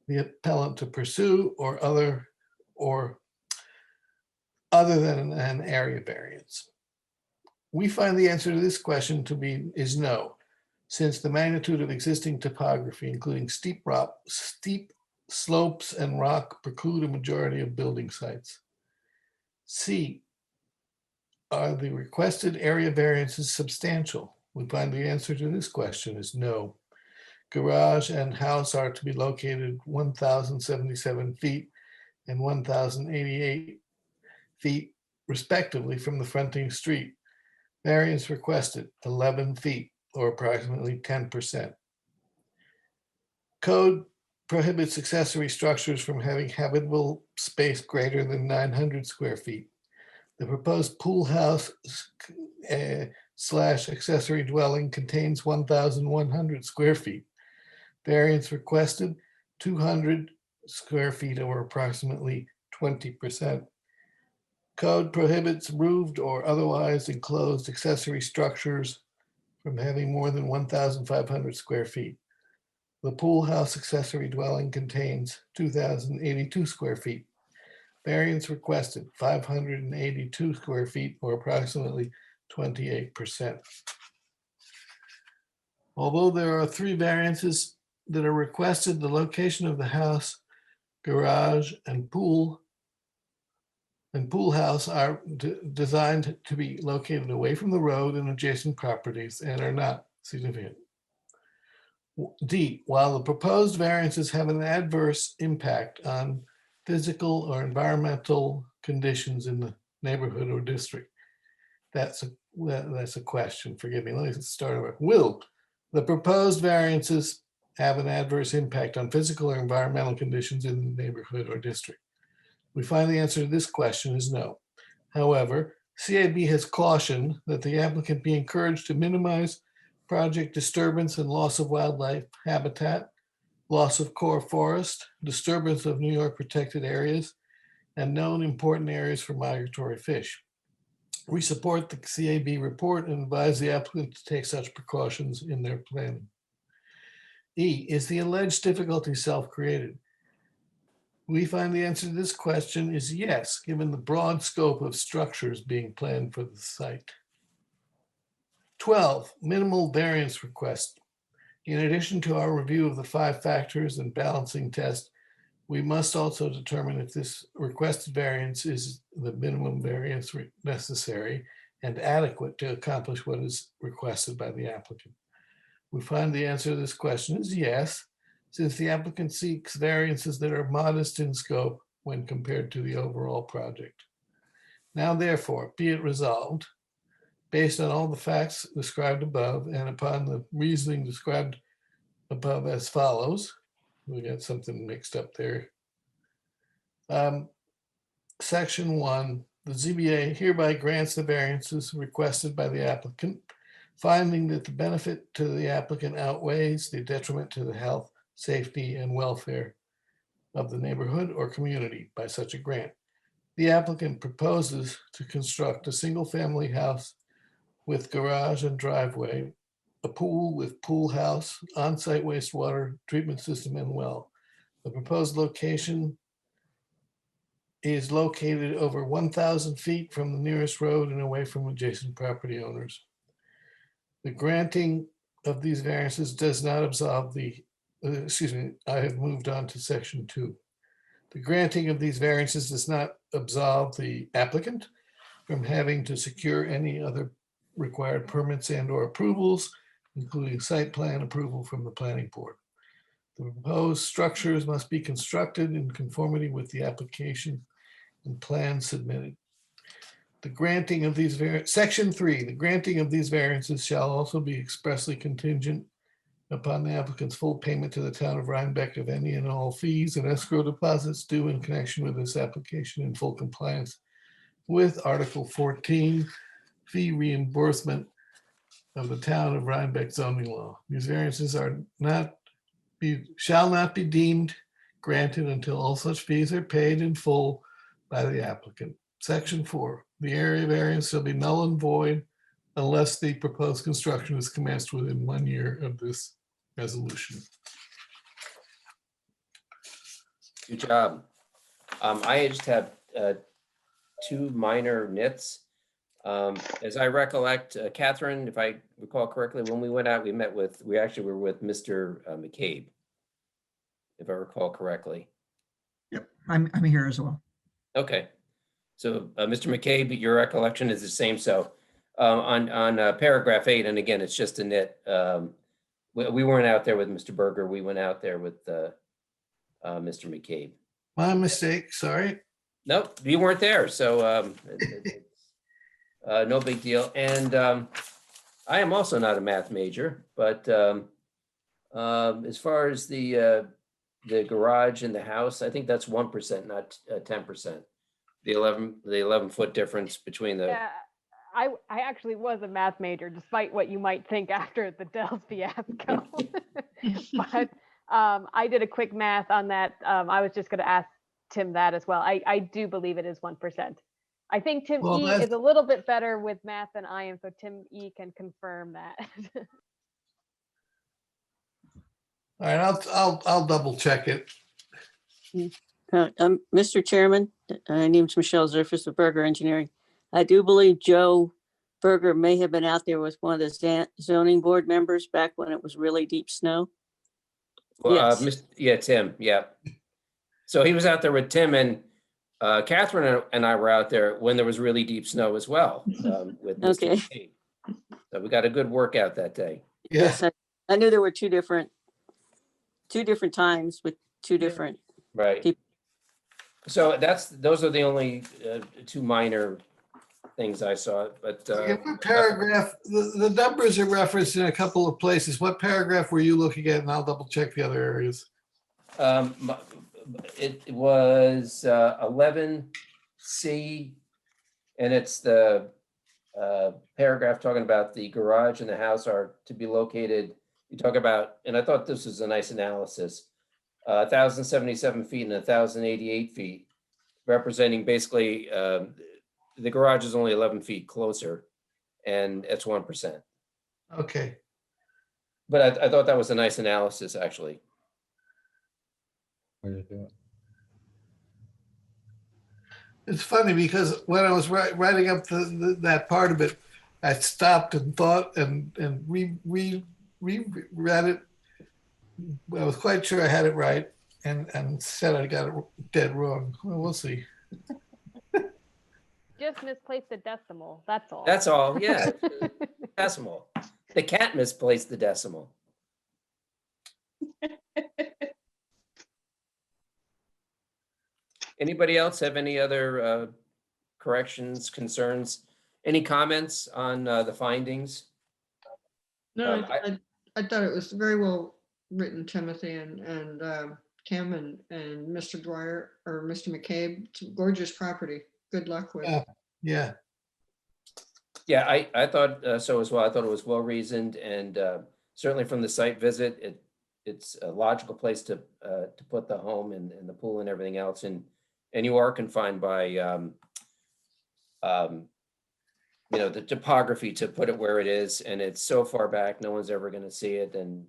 the appellant to pursue or other than an area variance? We find the answer to this question is no, since the magnitude of existing topography, including steep slopes and rock, preclude a majority of building sites. C, are the requested area variances substantial? We find the answer to this question is no. Garage and house are to be located 1,077 feet and 1,088 feet respectively from the fronting street. Variance requested 11 feet or approximately 10%. Code prohibits accessory structures from having habitable space greater than 900 square feet. The proposed pool house accessory dwelling contains 1,100 square feet. Variance requested 200 square feet or approximately 20%. Code prohibits roofed or otherwise enclosed accessory structures from having more than 1,500 square feet. The pool house accessory dwelling contains 2,082 square feet. Variance requested 582 square feet or approximately 28%. Although there are 3 variances that are requested, the location of the house, garage, and pool house are designed to be located away from the road and adjacent properties and are not significant. D, while the proposed variances have an adverse impact on physical or environmental conditions in the neighborhood or district. That's a question, forgive me, let me start over. Will the proposed variances have an adverse impact on physical or environmental conditions in the neighborhood or district? We find the answer to this question is no. However, CAB has cautioned that the applicant be encouraged to minimize project disturbance and loss of wildlife habitat, loss of core forest, disturbance of New York protected areas, and known important areas for migratory fish. We support the CAB report and advise the applicant to take such precautions in their planning. E, is the alleged difficulty self-created? We find the answer to this question is yes, given the broad scope of structures being planned for the site. 12, minimal variance request. In addition to our review of the 5 factors and balancing test, we must also determine if this requested variance is the minimum variance necessary and adequate to accomplish what is requested by the applicant. We find the answer to this question is yes, since the applicant seeks variances that are modest in scope when compared to the overall project. Now, therefore, be it resolved, based on all the facts described above and upon the reasoning described above as follows. We got something mixed up there. Section 1, the ZBA hereby grants the variances requested by the applicant, finding that the benefit to the applicant outweighs the detriment to the health, safety, and welfare of the neighborhood or community by such a grant. The applicant proposes to construct a single-family house with garage and driveway, a pool with pool house, on-site wastewater treatment system, and well. The proposed location is located over 1,000 feet from the nearest road and away from adjacent property owners. The granting of these variances does not absolve the, I have moved on to section 2. The granting of these variances does not absolve the applicant from having to secure any other required permits and or approvals, including site plan approval from the planning board. The proposed structures must be constructed in conformity with the application and plan submitted. The granting of these section 3, the granting of these variances shall also be expressly contingent upon the applicant's full payment to the town of Rhinebeck of any and all fees and escrow deposits due in connection with this application in full compliance with Article 14, fee reimbursement of the town of Rhinebeck zoning law. These variances shall not be deemed granted until all such fees are paid in full by the applicant. Section 4, the area variance shall be null and void unless the proposed construction is commenced within 1 year of this resolution. Good job. I just have 2 minor nits. As I recollect, Catherine, if I recall correctly, when we went out, we actually were with Mr. McCabe, if I recall correctly. Yep, I'm here as well. Okay. So Mr. McCabe, your recollection is the same. So on paragraph 8, and again, it's just a nit. We weren't out there with Mr. Berger. We went out there with Mr. McCabe. My mistake, sorry. Nope, you weren't there. So no big deal. And I am also not a math major, but as far as the garage and the house, I think that's 1%, not 10%. The 11-foot difference between the. Yeah, I actually was a math major, despite what you might think after the Dells fiasco. But I did a quick math on that. I was just going to ask Tim that as well. I do believe it is 1%. I think Tim Well, E that's- is a little bit better with math than I am, so Tim E can confirm that. All right, I'll double check it. Mr. Chairman, my name's Michelle Zerfus of Berger Engineering. I do believe Joe Berger may have been out there with one of the zoning board members back when it was really deep snow. Well, Yes. yeah, Tim, yeah. So he was out there with Tim, and Catherine and I were out there when there was really deep snow as well. With Mr. Okay. T. So we got a good workout that day. Yeah, Yes, I knew there were two different times with two different Right. people. So those are the only two minor things I saw, but what paragraph, the numbers are referenced in a couple of places. What paragraph were you looking at? And I'll double check the other areas. It was 11C, and it's the paragraph talking about the garage and the house are to be located. You talk about, and I thought this was a nice analysis, 1,077 feet and 1,088 feet, representing basically the garage is only 11 feet closer, and it's 1%. Okay. But I thought that was a nice analysis, actually. Way to do it. It's funny because when I was writing up that part of it, I stopped and thought and reread it. I was quite sure I had it right and said I got it dead wrong. Well, we'll see. Just misplaced the decimal, that's all. That's all, yeah. Decimal. The cat misplaced the decimal. Anybody else have any other corrections, concerns? Any comments on the findings? No, I thought it was very well written, Timothy and Tim and Mr. Dwyer or Mr. McCabe. It's a gorgeous property. Good luck with it. Yeah. Yeah, I thought so as well. I thought it was well reasoned, and certainly from the site visit, it's a logical place to put the home and the pool and everything else. And you are confined by the topography to put it where it is, and it's so far back, no one's ever going to see it, and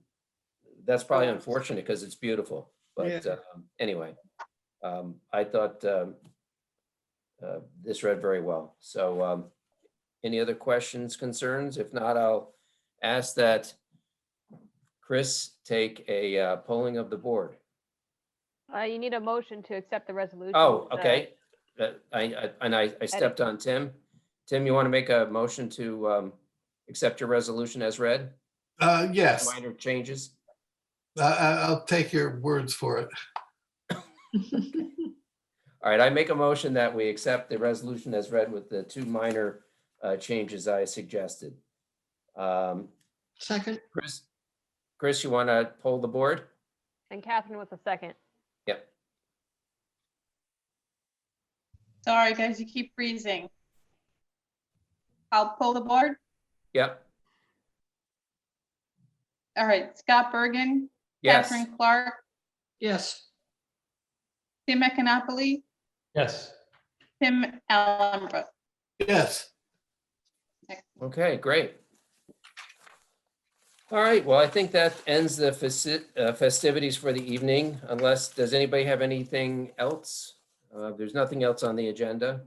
that's probably unfortunate because it's beautiful. But anyway, I thought this read very well. So any other questions, concerns? If not, I'll ask that Chris take a polling of the board. You need a motion to accept the resolution. Oh, okay. I stepped on Tim. Tim, you want to make a motion to accept your resolution as read? Yes. Minor changes? I'll take your words for it. All right, I make a motion that we accept the resolution as read with the two minor changes I suggested. Second. Chris, you want to poll the board? And Catherine with the second. Yep. Sorry, guys, you keep freezing. I'll pull the board. Yep. All right, Scott Bergen, Yes. Catherine Clark, Yes. Tim Econopoli, Yes. Tim Allenbrook. Yes. Okay, great. All right, well, I think that ends the festivities for the evening, unless, does anybody have anything else? There's nothing else on the agenda.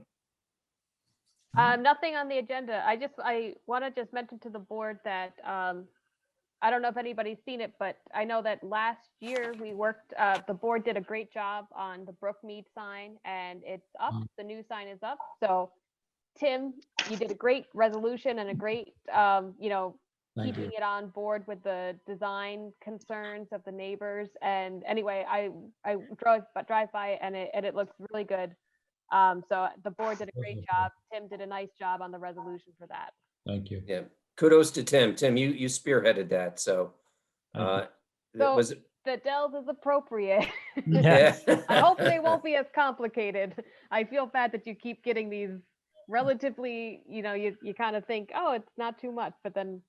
Nothing on the agenda. I want to just mention to the board that I don't know if anybody's seen it, but I know that last year we worked, the board did a great job on the Brookmead sign, and it's up. The new sign is up. So Tim, you did a great resolution and a great, Thank keeping you. it on board with the design concerns of the neighbors. And anyway, I drive by and it looks really good. So the board did a great job. Tim did a nice job on the resolution for that. Thank you. Yeah, kudos to Tim. Tim, you spearheaded that, so. Thank So Was it? the Dells is appropriate. Yeah. I hope they won't be as complicated. I feel bad that you keep getting these relatively, you kind of think, oh, it's not too much, but then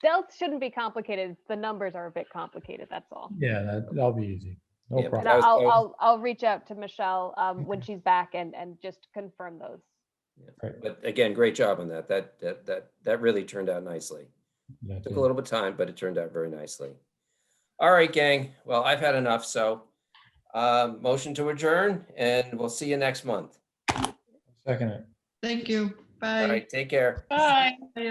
delts shouldn't be complicated. The numbers are a bit complicated, that's all. Yeah, that'll be easy. No Yeah, problem. And That was- I'll reach out to Michelle when she's back and just confirm those. But again, great job on that. That really turned out nicely. Yeah, Took a little bit of time, but it turned out very nicely. All right, gang. Well, I've had enough, so motion to adjourn, and we'll see you next month. Second it. Thank you. All Bye. right, take care. Bye. Bye,